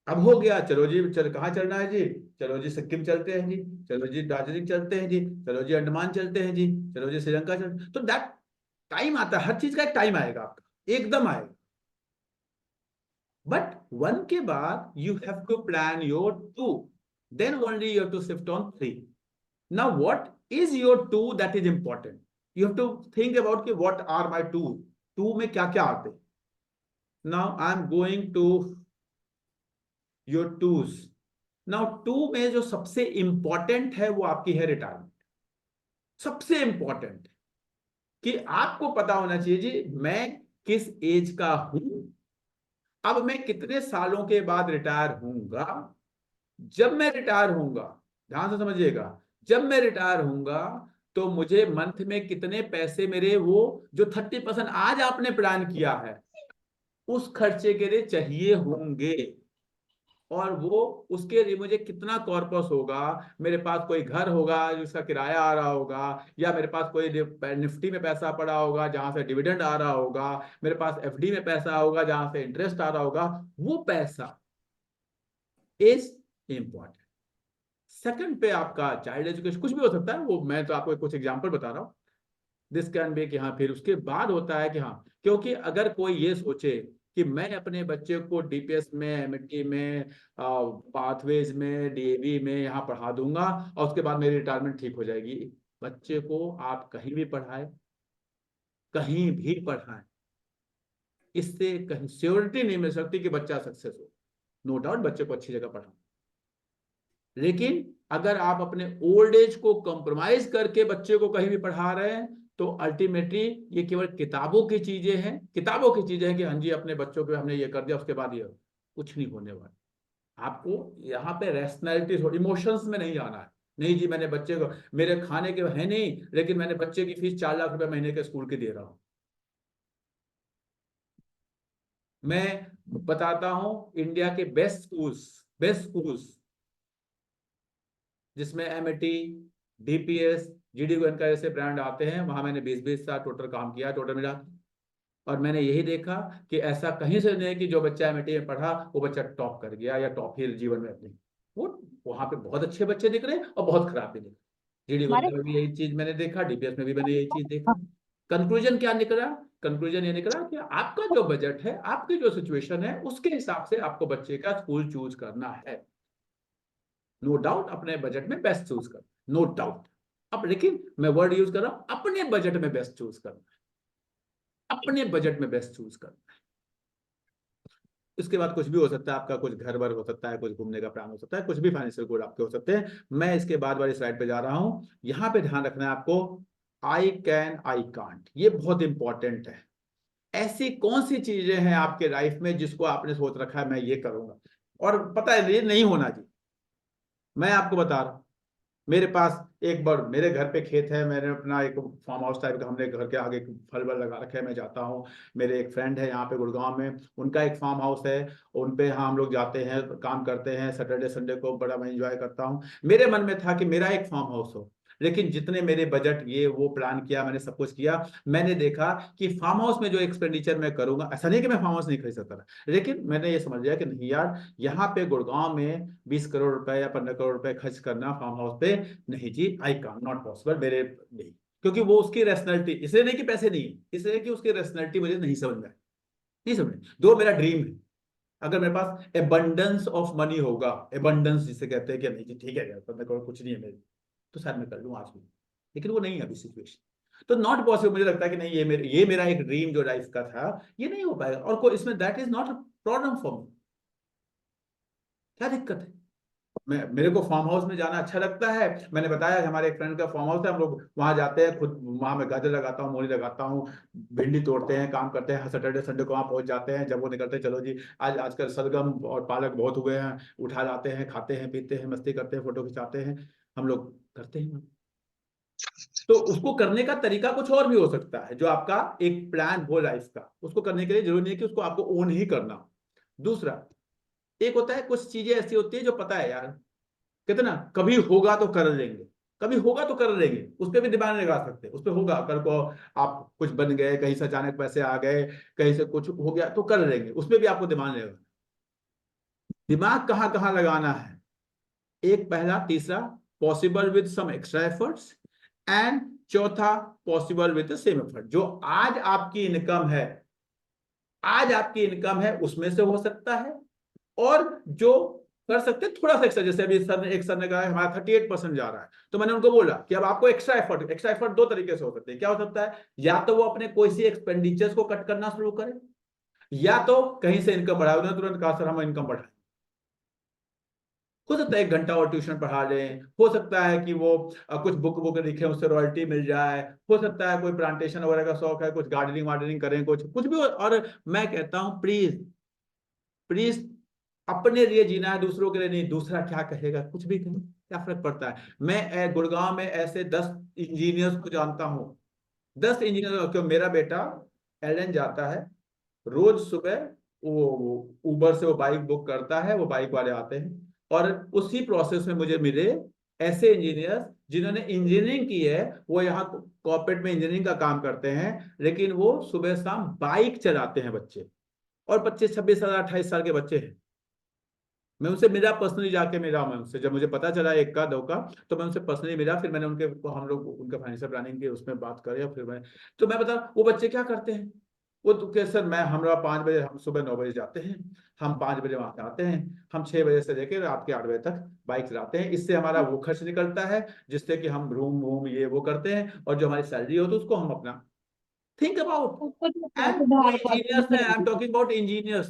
अब हो गया, चलो जी कहाँ चलना है जी, चलो जी सिक्किम चलते हैं जी, चलो जी दार्जिलिंग चलते हैं जी, चलो जी अंडमान चलते हैं जी, चलो जी श्रीलंका चलते। तो दैट टाइम आता है, हर चीज का एक टाइम आएगा आपका, एकदम आएगा। बट 1 के बाद you have to plan your 2, then only you have to shift on 3। Now what is your 2 that is important, you have to think about कि व्हाट आर माय 2 में क्या क्या आते हैं। Now I am going to your twos. Now two में जो सबसे important है वो आपकी है रिटायरमेंट। सबसे इंपॉर्टेंट कि आपको पता होना चाहिए जी मैं किस एज का हूं, अब मैं कितने सालों के बाद रिटायर होऊंगा। जब मैं रिटायर होऊंगा, ध्यान से समझिएगा, जब मैं रिटायर होऊंगा तो मुझे मंथ में कितने पैसे मेरे वो जो 30% आज आपने प्लान किया है उस खर्चे के लिए चाहिए होंगे, और वो उसके लिए मुझे कितना कॉर्पस होगा, मेरे पास कोई घर होगा जिसका किराया आ रहा होगा, या मेरे पास कोई निफ्टी में पैसा पड़ा होगा जहां से डिविडेंड आ रहा होगा, मेरे पास एफडी में पैसा होगा जहां से इंटरेस्ट आ रहा होगा, वो पैसा इज इंपॉर्टेंट। सेकंड पे आपका चाइल्ड एजुकेशन, कुछ भी हो सकता है, वो मैं तो आपको कुछ एग्जांपल बता रहा हूँ। दिस कैन बी कि हाँ, फिर उसके बाद होता है कि हाँ, क्योंकि अगर कोई ये सोचे कि मैं अपने बच्चे को डीपीएस में, एमटी में, पाथवेज में, डीएवी में यहाँ पढ़ा दूंगा और उसके बाद मेरी रिटायरमेंट ठीक हो जाएगी। बच्चे को आप कहीं भी पढ़ाए, कहीं भी पढ़ाए, इससे कहीं श्योरिटी नहीं मिल सकती कि बच्चा सक्सेस हो। नो डाउट बच्चे को अच्छी जगह पढ़ाओ, लेकिन अगर आप अपने ओल्ड एज को कंप्रोमाइज करके बच्चे को कहीं भी पढ़ा रहे हैं तो अल्टीमेटली ये केवल किताबों की चीजें हैं, किताबों की चीजें हैं कि हाँ जी अपने बच्चों को हमने ये कर दिया उसके बाद ये कुछ नहीं होने वाला। आपको यहाँ पे रैशनैलिटी, इमोशंस में नहीं आना है। नहीं जी मैंने बच्चे को, मेरे खाने के है नहीं लेकिन मैंने बच्चे की फीस 4 लाख रुपए महीने के स्कूल की दे रहा हूं। मैं बताता हूं इंडिया के बेस्ट स्कूल्स जिसमें एमएटी, डीपीएस, जीडी गोयनका जैसे ब्रांड आते हैं, वहां मैंने 20-20 साल टोटल काम किया, टोटल मिला, और मैंने यही देखा कि ऐसा कहीं से नहीं कि जो बच्चा एमएटी में पढ़ा वो बच्चा टॉप कर गया या टॉप ही जीवन में अपने, वो वहां पे बहुत अच्छे बच्चे दिख रहे हैं और बहुत खराब भी दिख रहे। जीडी गोयनका में भी यही चीज मैंने देखा, डीपीएस में भी मैंने यही चीज देखा। कंक्लूजन क्या निकला? कंक्लूजन ये निकला कि आपका जो बजट है, आपकी जो सिचुएशन है, उसके हिसाब से आपको बच्चे का स्कूल चूज करना है। नो डाउट अपने बजट में बेस्ट चूज कर, नो डाउट। अब लेकिन मैं वर्ड यूज कर रहा हूं, अपने बजट में बेस्ट चूज करना है, अपने बजट में बेस्ट चूज करना है। इसके बाद कुछ भी हो सकता है, आपका कुछ घर वर हो सकता है, कुछ घूमने का प्लान हो सकता है, कुछ भी फाइनेंशियल गोल आपके हो सकते हैं। मैं इसके बाद वाली स्लाइड पे जा रहा हूं। यहां पे ध्यान रखना है आपको, आई कैन आई कांट, ये बहुत इंपॉर्टेंट है। ऐसी कौन सी चीजें हैं आपके लाइफ में जिसको आपने सोच रखा है मैं ये करूंगा, और पता है ये नहीं होना जी। मैं आपको बता रहा हूं, मेरे पास एक बार मेरे घर पे खेत है, मैंने अपना एक फार्म हाउस टाइप का, हमने घर के आगे फल वल लगा रखे हैं। मैं जाता हूँ, मेरे एक फ्रेंड है यहाँ पे गुड़गांव में, उनका एक फार्म हाउस है, उन पे हाँ हम लोग जाते हैं, काम करते हैं। सैटरडे संडे को बड़ा मैं एंजॉय करता हूँ। मेरे मन में था कि मेरा एक फार्म हाउस हो, लेकिन जितने मेरे बजट ये वो प्लान किया, मैंने सब कुछ किया, मैंने देखा कि फार्म हाउस में जो एक्सपेंडिचर मैं करूंगा, ऐसा नहीं कि मैं फार्म हाउस नहीं खरीद सकता था, लेकिन मैंने ये समझ लिया कि नहीं यार, यहाँ पे गुड़गांव में 20 करोड़ रुपए या 15 करोड़ रुपए खर्च करना फार्म हाउस पे, नहीं जी, आई कान नॉट पॉसिबल मेरे नहीं। क्योंकि वो उसकी रैशनैलिटी, इसलिए नहीं कि पैसे नहीं है, इसलिए कि उसकी रैशनैलिटी मुझे नहीं समझ में, नहीं समझ में। दो मेरा ड्रीम है, अगर मेरे पास एबंडेंस ऑफ मनी होगा, एबंडेंस जिसे कहते हैं कि नहीं जी ठीक है यार 15 करोड़ कुछ नहीं है मेरे, तो शायद मैं कर लूँ आज भी, लेकिन वो नहीं है अभी सिचुएशन। तो नॉट पॉसिबल, मुझे लगता है कि नहीं, ये मेरा एक ड्रीम जो लाइफ का था ये नहीं हो पाएगा, और कोई इसमें that is not a problem for me. क्या दिक्कत है? मेरे को फार्म हाउस में जाना अच्छा लगता है। मैंने बताया हमारे एक फ्रेंड का फार्म हाउस है, हम लोग वहां जाते हैं, खुद वहां मैं गाजर लगाता हूँ, मूली लगाता हूँ, भिंडी तोड़ते हैं, काम करते हैं। सैटरडे संडे को वहां पहुंच जाते हैं, जब वो निकलते हैं, चलो जी आज आजकल सलगम और पालक बहुत हुए हैं, उठा लाते हैं, खाते हैं, पीते हैं, मस्ती करते हैं, फोटो खिंचाते हैं, हम लोग करते हैं। तो उसको करने का तरीका कुछ और भी हो सकता है, जो आपका एक प्लान हो लाइफ का, उसको करने के लिए जरूरी नहीं है कि उसको आपको ओन ही करना। दूसरा, एक होता है कुछ चीजें ऐसी होती है जो पता है यार कितना कभी होगा तो कर लेंगे, कभी होगा तो कर लेंगे, उस पर भी दिमाग नहीं लगा सकते, उस पर होगा, कल को आप कुछ बन गए, कहीं से अचानक पैसे आ गए, कहीं से कुछ हो गया तो कर लेंगे, उस पर भी आपको दिमाग नहीं लगाना। दिमाग कहाँ कहाँ लगाना है? एक पहला, तीसरा possible with some extra efforts, and चौथा possible with the same effort. जो आज आपकी इनकम है, आज आपकी इनकम है उसमें से हो सकता है, और जो कर सकते हैं थोड़ा सा एक्स्ट्रा, जैसे अभी एक सर ने कहा हमारा 38% जा रहा है, तो मैंने उनको बोला कि अब आपको एक्स्ट्रा एफर्ट दो तरीके से हो सकते हैं। क्या हो सकता है? या तो वो अपने कोई सी एक्सपेंडिचर्स को कट करना शुरू करे, या तो कहीं से इनकम बढ़ाओ, उन्होंने तुरंत कहा सर हम इनकम बढ़ाएं। हो सकता है 1 घंटा और ट्यूशन पढ़ा लें, हो सकता है कि वो कुछ बुक लिखे उससे रॉयल्टी मिल जाए, हो सकता है कोई प्लांटेशन वगैरह का शौक है, कुछ गार्डनिंग वार्डनिंग करें, कुछ भी और मैं कहता हूं प्लीज प्लीज अपने लिए जीना है, दूसरों के लिए नहीं। दूसरा क्या कहेगा, कुछ भी कहे, क्या फर्क पड़ता है। मैं गुड़गांव में ऐसे 10 इंजीनियर्स को जानता हूँ, 10 इंजीनियर। क्यों, मेरा बेटा एलन जाता है रोज सुबह, वो उबर से वो बाइक बुक करता है, वो बाइक वाले आते हैं, और उसी प्रोसेस में मुझे मिले ऐसे इंजीनियर्स जिन्होंने इंजीनियरिंग की है, वो यहाँ कॉर्पोरेट में इंजीनियरिंग का काम करते हैं, लेकिन वो सुबह शाम बाइक चलाते हैं बच्चे, और 25-26 साल 28 साल के बच्चे हैं। मैं उनसे मिला, पर्सनली जाके मिला मैं उनसे, जब मुझे पता चला एक का दो का, तो मैं उनसे पर्सनली मिला, फिर मैंने हम लोग उनका फाइनेंशियल प्लानिंग की उसमें बात करे, और फिर मैं बता वो बच्चे क्या करते हैं। वो तो क्या सर, हमरा 5 बजे, हम सुबह 9 बजे जाते हैं, हम 5 बजे वहां से आते हैं, हम 6 बजे से लेकर रात के 8 बजे तक बाइक चलाते हैं। इससे हमारा वो खर्च निकलता है जिससे कि हम रूम वूम ये वो करते हैं, और जो हमारी सैलरी होती है उसको हम अपना थिंक अबाउट। एंड वो इंजीनियर्स हैं, आई एम टॉकिंग अबाउट इंजीनियर्स,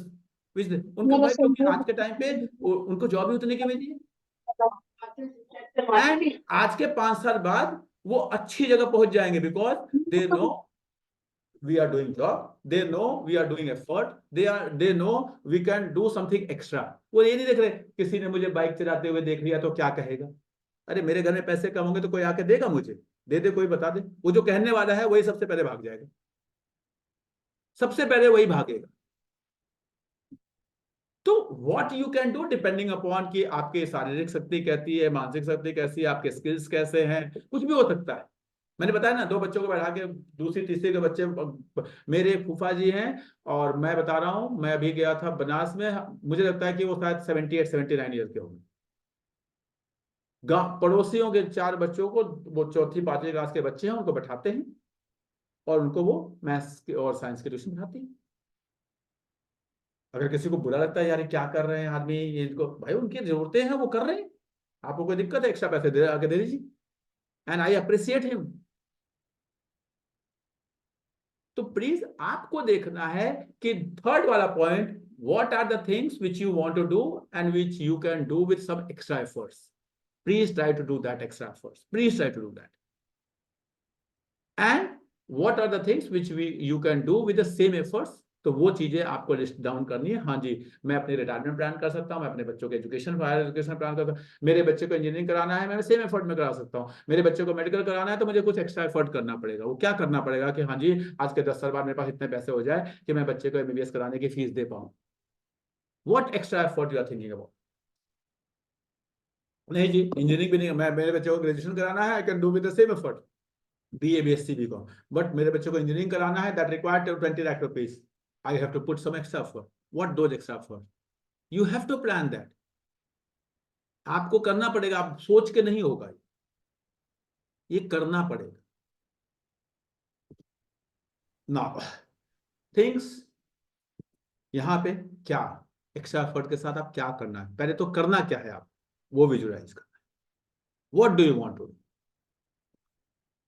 उनका भाई, क्योंकि आज के टाइम पे उनको जॉब ही उतने की मिली है, एंड आज के 5 साल बाद वो अच्छी जगह पहुंच जाएंगे, because they know we are doing job, they know we are doing effort, they know we can do something extra। वो ये नहीं देख रहे किसी ने मुझे बाइक चलाते हुए देख लिया तो क्या कहेगा। अरे मेरे घर में पैसे कम होंगे तो कोई आके देगा मुझे, दे दे कोई बता दे, वो जो कहने वाला है वही सबसे पहले भाग जाएगा, सबसे पहले वही भागेगा। तो what you can do depending upon कि आपकी शारीरिक शक्ति कैसी है, मानसिक शक्ति कैसी है, आपके स्किल्स कैसे हैं, कुछ भी हो सकता है। मैंने बताया ना, 2 बच्चों को बैठा के दूसरी तीसरी के बच्चे मेरे फूफा जी हैं, और मैं बता रहा हूं, मैं अभी गया था बनास में, मुझे लगता है कि वो शायद 78-79 ईयर्स के होंगे। पड़ोसियों के 4 बच्चों को, वो 4th-5वीं क्लास के बच्चे हैं, उनको बैठाते हैं और उनको वो मैथ्स और साइंस के ट्यूशन पढ़ाते हैं। अगर किसी को बुरा लगता है यार क्या कर रहे हैं आदमी, इनको भाई उनकी जरूरतें हैं वो कर रहे हैं, आपको कोई दिक्कत है एक्स्ट्रा पैसे दे आके दे दीजिए, एंड आई अप्रिशिएट हिम। तो प्लीज आपको देखना है कि थर्ड वाला point, what are the things which you want to do and which you can do with some extra efforts. Please try to do that extra efforts, please try to do that. And what are the things which you can do with the same efforts. तो वो चीजें आपको list down करनी है। हाँ जी, मैं अपनी retirement plan कर सकता हूँ, मैं अपने बच्चों के हायर एजुकेशन प्लान कर सकता हूँ, मेरे बच्चे को इंजीनियरिंग कराना है, मैं सेम एफर्ट में करा सकता हूँ, मेरे बच्चे को मेडिकल कराना है तो मुझे कुछ एक्स्ट्रा एफर्ट करना पड़ेगा। वो क्या करना पड़ेगा कि हाँ जी आज के 10 साल बाद मेरे पास इतने पैसे हो जाए कि मैं बच्चे को MBBS कराने की फीस दे पाऊँ। What extra effort you are thinking about. नहीं जी इंजीनियरिंग भी नहीं, मैं मेरे बच्चे को ग्रेजुएशन कराना है, I can do with the same effort, BA BSc BCom, but मेरे बच्चे को इंजीनियरिंग कराना है, that required 20 lakh rupees, I have to put some extra effort. What those extra effort? You have to plan that. आपको करना पड़ेगा, आप सोच के नहीं होगा, ये करना पड़ेगा। Now, things यहां पे क्या एक्स्ट्रा एफर्ट के साथ आप क्या करना है, पहले तो करना क्या है आप वो विजुअलाइज करना है। What do you want to do?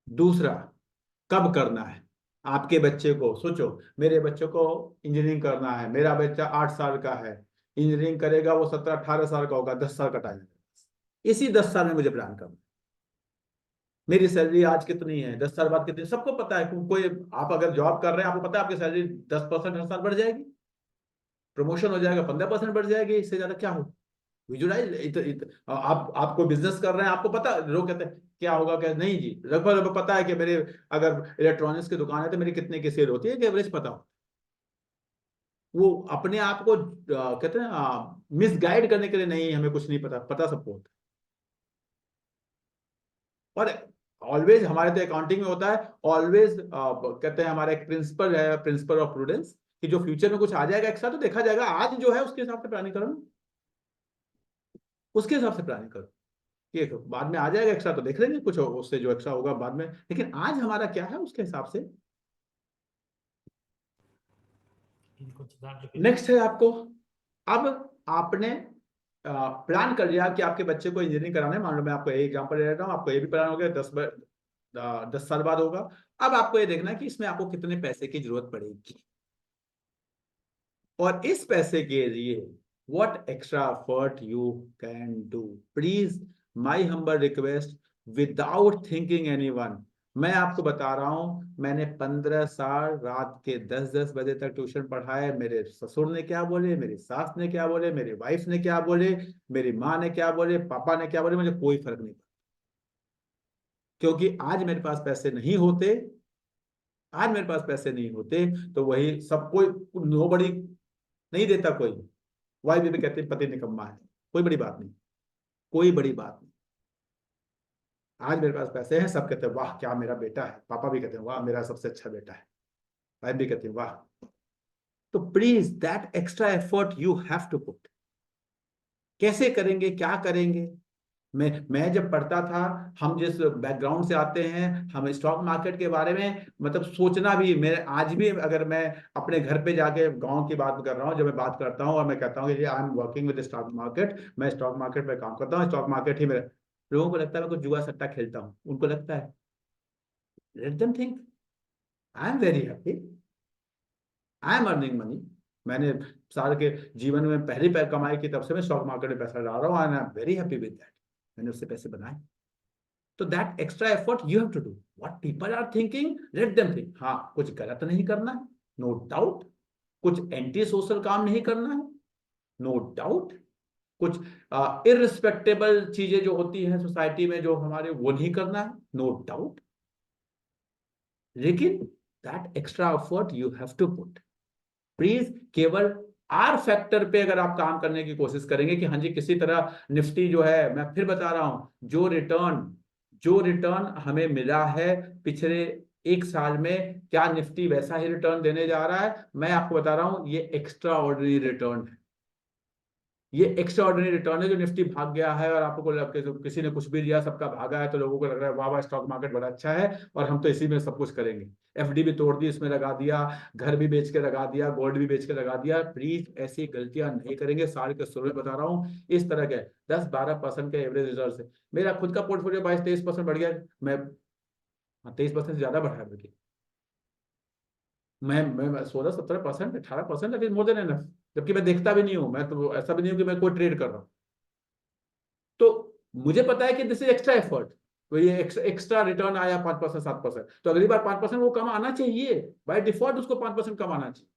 दूसरा, कब करना है। आपके बच्चे को सोचो, मेरे बच्चे को इंजीनियरिंग करना है, मेरा बच्चा 8 साल का है, इंजीनियरिंग करेगा वो 17-18 साल का होगा, 10 साल का टाइम है, इसी 10 साल में मुझे प्लान करना। मेरी सैलरी आज कितनी है, 10 साल बाद कितनी, सबको पता है। कोई आप अगर जॉब कर रहे हैं आपको पता है आपकी सैलरी 10% हर साल बढ़ जाएगी, प्रमोशन हो जाएगा 15% बढ़ जाएगी, इससे ज्यादा क्या हो। विजुअलाइज आपको बिजनेस कर रहे हैं, आपको पता, लोग कहते हैं क्या होगा क्या नहीं जी, लगभग पता है कि मेरे अगर इलेक्ट्रॉनिक्स की दुकान है तो मेरी कितने की सेल होती है कि एवरेज पता हो। वो अपने आप को कहते हैं मिसगाइड करने के लिए नहीं, हमें कुछ नहीं पता, पता सबको होता है। और ऑलवेज हमारे तो अकाउंटिंग में होता है, ऑलवेज कहते हैं हमारा एक प्रिंसिपल है, प्रिंसिपल ऑफ प्रूडेंस, कि जो फ्यूचर में कुछ आ जाएगा एक्स्ट्रा तो देखा जाएगा, आज जो है उसके हिसाब से प्लानिंग करो, उसके हिसाब से प्लानिंग करो। ये बाद में आ जाएगा एक्स्ट्रा तो देख लेंगे, कुछ उससे जो एक्स्ट्रा होगा बाद में, लेकिन आज हमारा क्या है उसके हिसाब से। नेक्स्ट है आपको, अब आपने प्लान कर लिया कि आपके बच्चे को इंजीनियरिंग कराना है, मान लो मैं आपको यही एग्जांपल दे देता हूँ, आपको ये भी प्लान हो गया 10 साल बाद होगा। अब आपको ये देखना है कि इसमें आपको कितने पैसे की जरूरत पड़ेगी। और इस पैसे के लिए what extra effort you can do, please my humble request, without thinking anyone। मैं आपको बता रहा हूं, मैंने 15 साल रात के 10-10 बजे तक ट्यूशन पढ़ाया। मेरे ससुर ने क्या बोले, मेरी सास ने क्या बोले, मेरी वाइफ ने क्या बोले, मेरी माँ ने क्या बोले, पापा ने क्या बोले, मुझे कोई फर्क नहीं पड़ता। क्योंकि आज मेरे पास पैसे नहीं होते, आज मेरे पास पैसे नहीं होते तो वही सब कोई, नो बड़ी नहीं देता कोई। वाइफ भी कहते हैं पति निकम्मा है, कोई बड़ी बात नहीं, कोई बड़ी बात नहीं। आज मेरे पास पैसे हैं, सब कहते हैं वाह क्या मेरा बेटा है, पापा भी कहते हैं वाह मेरा सबसे अच्छा बेटा है, वाइफ भी कहती है वाह। तो please that extra effort you have to put. कैसे करेंगे, क्या करेंगे? मैं जब पढ़ता था, हम जिस बैकग्राउंड से आते हैं, हम स्टॉक मार्केट के बारे में मतलब सोचना भी, मेरे आज भी अगर मैं अपने घर पे जाके गांव की बात कर रहा हूँ, जब मैं बात करता हूँ और मैं कहता हूँ कि I am working with stock market, मैं स्टॉक मार्केट में काम करता हूँ, स्टॉक मार्केट ही मेरा, लोगों को लगता है मैं कुछ जुआ सट्टा खेलता हूँ, उनको लगता है। Late them think, I am very happy, I am earning money. मैंने साल के जीवन में पहली पैर कमाई की, तब से मैं स्टॉक मार्केट में पैसा डाल रहा हूँ, and I am very happy with that. मैंने उससे पैसे बनाए। तो that extra effort you have to do. What people are thinking, let them think. हाँ, कुछ गलत नहीं करना है, नो डाउट। कुछ एंटी सोशल काम नहीं करना है, नो डाउट। कुछ इररिस्पेक्टेबल चीजें जो होती हैं सोसाइटी में जो हमारे, वो नहीं करना है, नो डाउट। लेकिन that extra effort you have to put. Please केवल आर फैक्टर पे अगर आप काम करने की कोशिश करेंगे कि हाँ जी किसी तरह निफ्टी जो है, मैं फिर बता रहा हूं, जो रिटर्न हमें मिला है पिछले 1 साल में, क्या निफ्टी वैसा ही रिटर्न देने जा रहा है? मैं आपको बता रहा हूं, ये एक्स्ट्रा ऑर्डिनरी रिटर्न है। ये एक्स्ट्रा ऑर्डिनरी रिटर्न है। जो निफ्टी भाग गया है और आपको लग के किसी ने कुछ भी दिया, सबका भागा है, तो लोगों को लग रहा है वाह वाह स्टॉक मार्केट बड़ा अच्छा है और हम तो इसी में सब कुछ करेंगे। एफडी भी तोड़ दी, इसमें लगा दिया, घर भी बेच के लगा दिया, गोल्ड भी बेच के लगा दिया। प्लीज ऐसी गलतियां नहीं करेंगे। साल के शुरू में बता रहा हूँ, इस तरह के 10-12% के एवरेज रिजल्ट है। मेरा खुद का पोर्टफोलियो 22-23% बढ़ गया। मैं 23% से ज्यादा बढ़ा है। मैं 16-17%, 18%, that is more than enough. जबकि मैं देखता भी नहीं हूं, मैं तो ऐसा भी नहीं हूं कि मैं कोई ट्रेड कर रहा हूं। तो मुझे पता है कि दिस इज एक्स्ट्रा एफर्ट। तो ये एक्स्ट्रा रिटर्न आया 5%, 7%, तो अगली बार 5% वो कम आना चाहिए, बाय डिफॉल्ट उसको 5% कम आना चाहिए।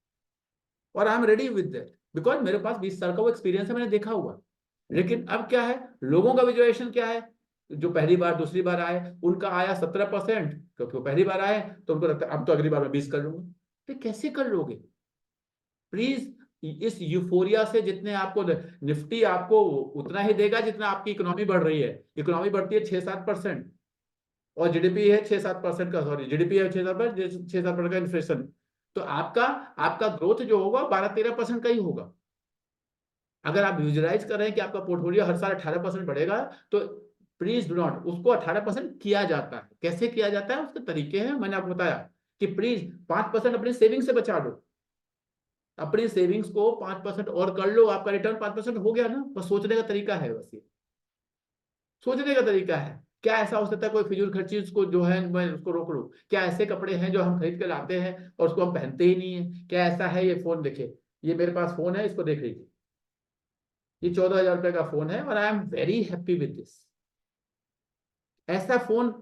और I am ready with that, because मेरे पास 20 साल का वो एक्सपीरियंस है, मैंने देखा हुआ। लेकिन अब क्या है, लोगों का विजुअलेशन क्या है? जो पहली बार दूसरी बार आए, उनका आया 17%, क्योंकि वो पहली बार आए, तो उनको लगता है अब तो अगली बार मैं 20 कर लूंगा। तो कैसे कर लोगे? प्लीज इस यूफोरिया से, जितने आपको निफ्टी आपको उतना ही देगा जितना आपकी इकोनॉमी बढ़ रही है। इकोनॉमी बढ़ती है 6-7% और जीडीपी है 6-7% का, सॉरी जीडीपी है 6-7% का इन्फ्लेशन। तो आपका आपका ग्रोथ जो होगा 12-13% का ही होगा। अगर आप विजुअलाइज कर रहे हैं कि आपका पोर्टफोलियो हर साल 18% बढ़ेगा, तो प्लीज डू नॉट। उसको 18% किया जाता है। कैसे किया जाता है, उसके तरीके हैं, मैंने आपको बताया कि प्लीज 5% अपने सेविंग से बचा लो। अपनी सेविंग्स को 5% और कर लो, आपका रिटर्न 5% हो गया ना। बस सोचने का तरीका है, बस ये सोचने का तरीका है। क्या ऐसा हो सकता है कोई फिजूल खर्ची उसको जो है मैं उसको रोक लूं? क्या ऐसे कपड़े हैं जो हम खरीद के लाते हैं और उसको हम पहनते ही नहीं है? क्या ऐसा है, ये फोन देखे, ये मेरे पास फोन है, इसको देख लीजिए, ये 14,000 रुपए का फोन है और आई am very happy with this. ऐसा फोन,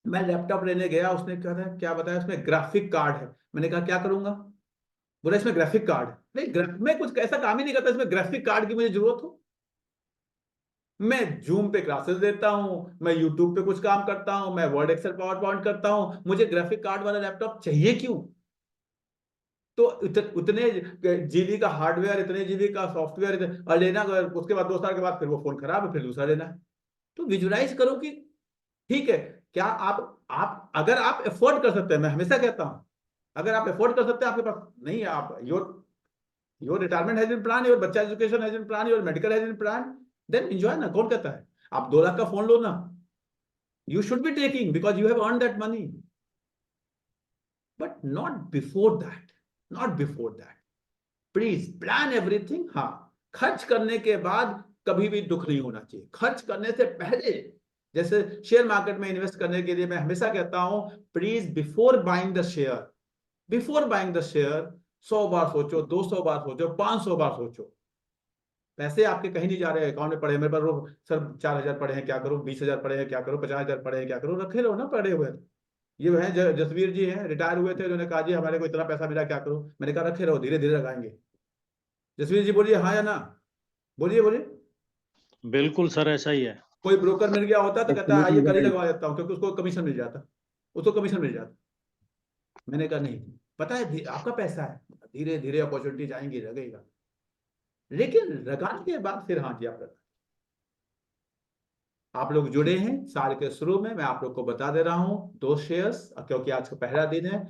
मैं लैपटॉप लेने गया, उसने क्या बताया, उसमें ग्राफिक कार्ड है। मैंने कहा क्या करूंगा? बोला इसमें ग्राफिक कार्ड है। नहीं, मैं कुछ ऐसा काम ही नहीं करता इसमें ग्राफिक कार्ड की मुझे जरूरत हो। मैं जूम पे क्लासेस देता हूं, मैं यूट्यूब पे कुछ काम करता हूं, मैं वर्ड एक्सेल पावर पॉइंट करता हूं, मुझे ग्राफिक कार्ड वाला लैपटॉप चाहिए क्यों? तो उतने जीबी का हार्डवेयर, इतने जीबी का सॉफ्टवेयर और लेना, उसके बाद 2 साल के बाद फिर वो फोन खराब है, फिर दूसरा लेना है। तो विजुलाइज करो कि ठीक है, क्या आप अगर आप एफोर्ड कर सकते हैं, मैं हमेशा कहता हूं, अगर आप एफोर्ड कर सकते हैं, आपके पास नहीं, आप your retirement has been plan, your बच्चा education has been plan, your medical has been plan, then enjoy ना। कौन कहता है आप 2 लाख का फोन लो ना? You should be taking because you have earn that money, but not before that, not before that. Please plan everything. हाँ, खर्च करने के बाद कभी भी दुख नहीं होना चाहिए। खर्च करने से पहले, जैसे शेयर मार्केट में इन्वेस्ट करने के लिए मैं हमेशा कहता हूं, please before buying the share, 100 बार सोचो, 200 बार सोचो, 500 बार सोचो। पैसे आपके कहीं नहीं जा रहे, अकाउंट में पड़े हैं। मेरे पास सर 4,000 पड़े हैं, क्या करूं? 20,000 पड़े हैं, क्या करूं? 50,000 पड़े हैं, क्या करूं? रखे रहो ना पड़े हुए। ये है जसवीर जी हैं, रिटायर हुए थे, उन्होंने कहा जी हमारे को इतना पैसा मिला, क्या करूं? मैंने कहा रखे रहो, धीरे धीरे लगाएंगे। जसवीर जी बोलिए हाँ या ना, बोलिए बोलिए। बिल्कुल सर, ऐसा ही है। कोई ब्रोकर मिल गया होता तो कहता आइए कल ही Absolutely right. लगवा देता हूँ, क्योंकि उसको कमीशन मिल जाता, उसको कमीशन मिल जाता। मैंने कहा नहीं, पता है आपका पैसा है, धीरे धीरे अपॉर्चुनिटी आएंगी, लगेगा। लेकिन लगाने के बाद फिर हाँ जी आप लोग जुड़े हैं। साल के शुरू में मैं आप लोग को बता दे रहा हूं 2 शेयर्स, क्योंकि आज का पहला दिन है।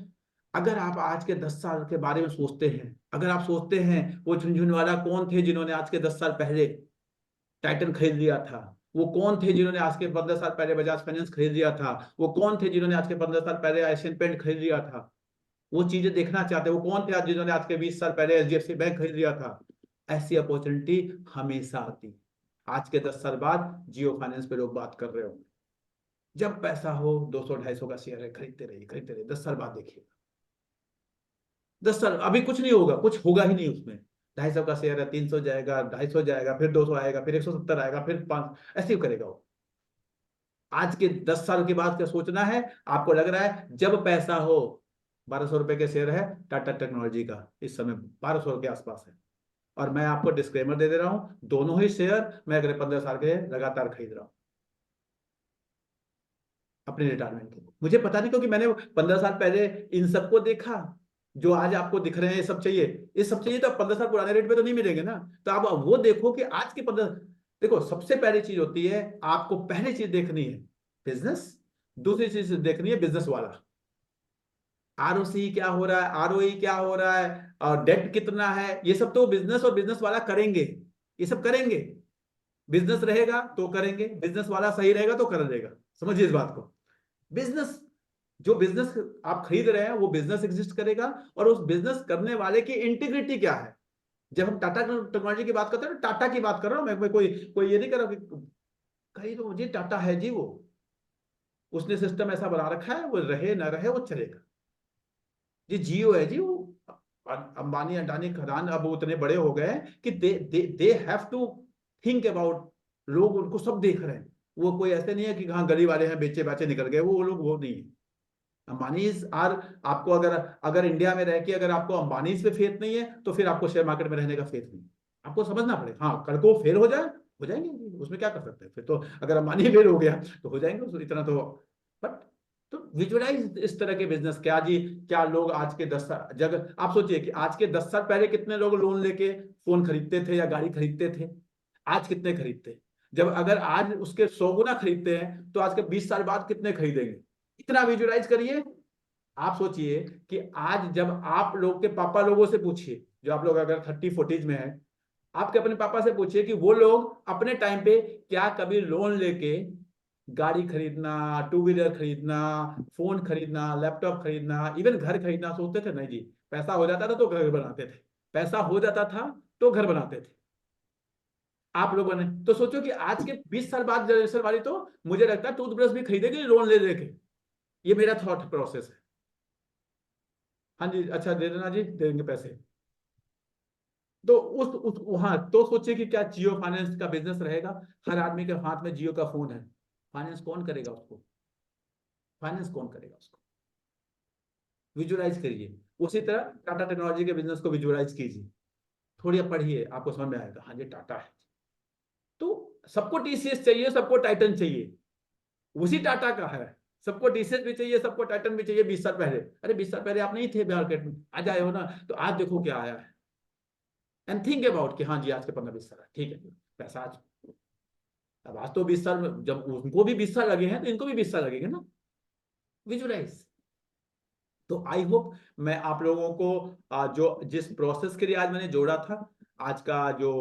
अगर आप आज के 10 साल के बारे में सोचते हैं, अगर आप सोचते हैं वो झुनझुनवाला कौन थे जिन्होंने आज के 10 साल पहले टाइटन खरीद लिया था, वो कौन थे जिन्होंने आज के 15 साल पहले बजाज फाइनेंस खरीद लिया था, वो कौन थे जिन्होंने आज के 15 साल पहले एशियन पेंट खरीद लिया था, वो चीजें देखना चाहते हैं। वो कौन थे आज जिन्होंने आज के 20 साल पहले एचडीएफसी बैंक खरीद लिया था। ऐसी अपॉर्चुनिटी हमेशा आती है। आज के 10 साल बाद जियो फाइनेंस पे लोग बात कर रहे होंगे। जब पैसा हो 200-250 का शेयर है, खरीदते रहिए, खरीदते रहिए। 10 साल बाद देखिएगा, 10 साल अभी कुछ नहीं होगा, कुछ होगा ही नहीं उसमें। 250 का शेयर है, 300 जाएगा, 250 जाएगा, फिर 200 आएगा, फिर 170 आएगा, फिर 5, ऐसे ही करेगा वो। आज के 10 साल के बाद क्या सोचना है? आपको लग रहा है जब पैसा हो, 1200 रुपए के शेयर है टाटा टेक्नोलॉजी का, इस समय 1200 के आसपास है। और मैं आपको डिस्क्लेमर दे दे रहा हूं, दोनों ही शेयर मैं अगले 15 साल के लगातार खरीद रहा हूं अपने रिटायरमेंट के लिए। मुझे पता नहीं, क्योंकि मैंने 15 साल पहले इन सबको देखा जो आज आपको दिख रहे हैं। ये सब चाहिए, ये सब चाहिए, तो 15 साल पुराने रेट पे तो नहीं मिलेंगे ना। तो आप वो देखो कि आज के 15, देखो सबसे पहली चीज होती है, आपको पहली चीज देखनी है बिजनेस, दूसरी चीज देखनी है बिजनेस वाला। आरओसी क्या हो रहा है, आरओई क्या हो रहा है, और डेट कितना है, ये सब तो बिजनेस और बिजनेस वाला करेंगे, ये सब करेंगे। बिजनेस रहेगा तो करेंगे, बिजनेस वाला सही रहेगा तो कर देगा। समझिए इस बात को। बिजनेस, जो बिजनेस आप खरीद रहे हैं वो बिजनेस एग्जिस्ट करेगा, और उस बिजनेस करने वाले की इंटीग्रिटी क्या है। जब हम टाटा टेक्नोलॉजी की बात करते हैं, टाटा की बात कर रहा हूं मैं, कोई कोई ये नहीं कर रहा कि कहीं तो मुझे टाटा है जी, वो उसने सिस्टम ऐसा बना रखा है, वो रहे ना रहे वो चलेगा जी। जियो है जी, वो अंबानी अडानी खदान अब उतने बड़े हो गए हैं कि they have to think about, लोग उनको सब देख रहे हैं। वो कोई ऐसे नहीं है कि हाँ गली वाले हैं बेचे बाचे निकल गए, वो लोग वो नहीं है। अंबानीज आर, आपको अगर अगर इंडिया में रह के अगर आपको अंबानीज पे फेथ नहीं है, तो फिर आपको शेयर मार्केट में रहने का फेथ नहीं। आपको समझना पड़ेगा। हाँ कल को फेल हो जाए, हो जाएंगे, उसमें क्या कर सकते हैं फिर तो। अगर अंबानी फेल हो गया तो हो जाएंगे, इतना तो। बट तो विजुअलाइज इस तरह के बिजनेस। क्या जी, क्या लोग आज के 10 साल, जगह आप सोचिए कि आज के 10 साल पहले कितने लोग लोन लेके फोन खरीदते थे या गाड़ी खरीदते थे, आज कितने खरीदते? जब अगर आज उसके 100 गुना खरीदते हैं, तो आज के 20 साल बाद कितने खरीदेंगे? इतना विजुअलाइज करिए। आप सोचिए कि आज जब आप लोग के पापा लोगों से पूछिए, जो आप लोग अगर 30-40 में है, आपके अपने पापा से पूछिए कि वो लोग अपने टाइम पे क्या कभी लोन लेके गाड़ी खरीदना, 2 व्हीलर खरीदना, फोन खरीदना, लैपटॉप खरीदना, इवन घर खरीदना सोचते थे? नहीं जी। पैसा हो जाता था तो घर बनाते थे, पैसा हो जाता था तो घर बनाते थे। आप लोगों ने तो सोचो कि आज के 20 साल बाद जनरेशन वाली तो मुझे लगता है टूथब्रश भी खरीदेगी लोन ले लेके। ये मेरा थॉट प्रोसेस है। हाँ जी, अच्छा दे देना जी, देंगे पैसे। तो उस वहां तो सोचिए कि क्या जियो फाइनेंस का बिजनेस रहेगा? हर आदमी के हाथ में जियो का फोन है, फाइनेंस कौन करेगा उसको? फाइनेंस कौन करेगा उसको? विजुअलाइज करिए। उसी तरह टाटा टेक्नोलॉजी के बिजनेस को विजुअलाइज कीजिए, थोड़ी पढ़िए, आपको समझ में आएगा। हाँ जी टाटा है, तो सबको टीसीएस चाहिए, सबको टाइटन चाहिए, उसी टाटा का है। सबको टीसीएस भी चाहिए, सबको टाइटन भी चाहिए। 20 साल पहले, अरे 20 साल पहले आप नहीं थे मार्केट में, आज आए हो ना, तो आज देखो क्या आया है। एंड थिंक अबाउट कि हाँ जी आज के 15-20 साल ठीक है, पैसा आज, अब आज तो 20 साल में, जब उनको भी 20 साल लगे हैं तो इनको भी 20 साल लगेंगे ना। विजुअलाइज। तो आई होप मैं आप लोगों को जो जिस प्रोसेस के लिए आज मैंने जोड़ा था, आज का जो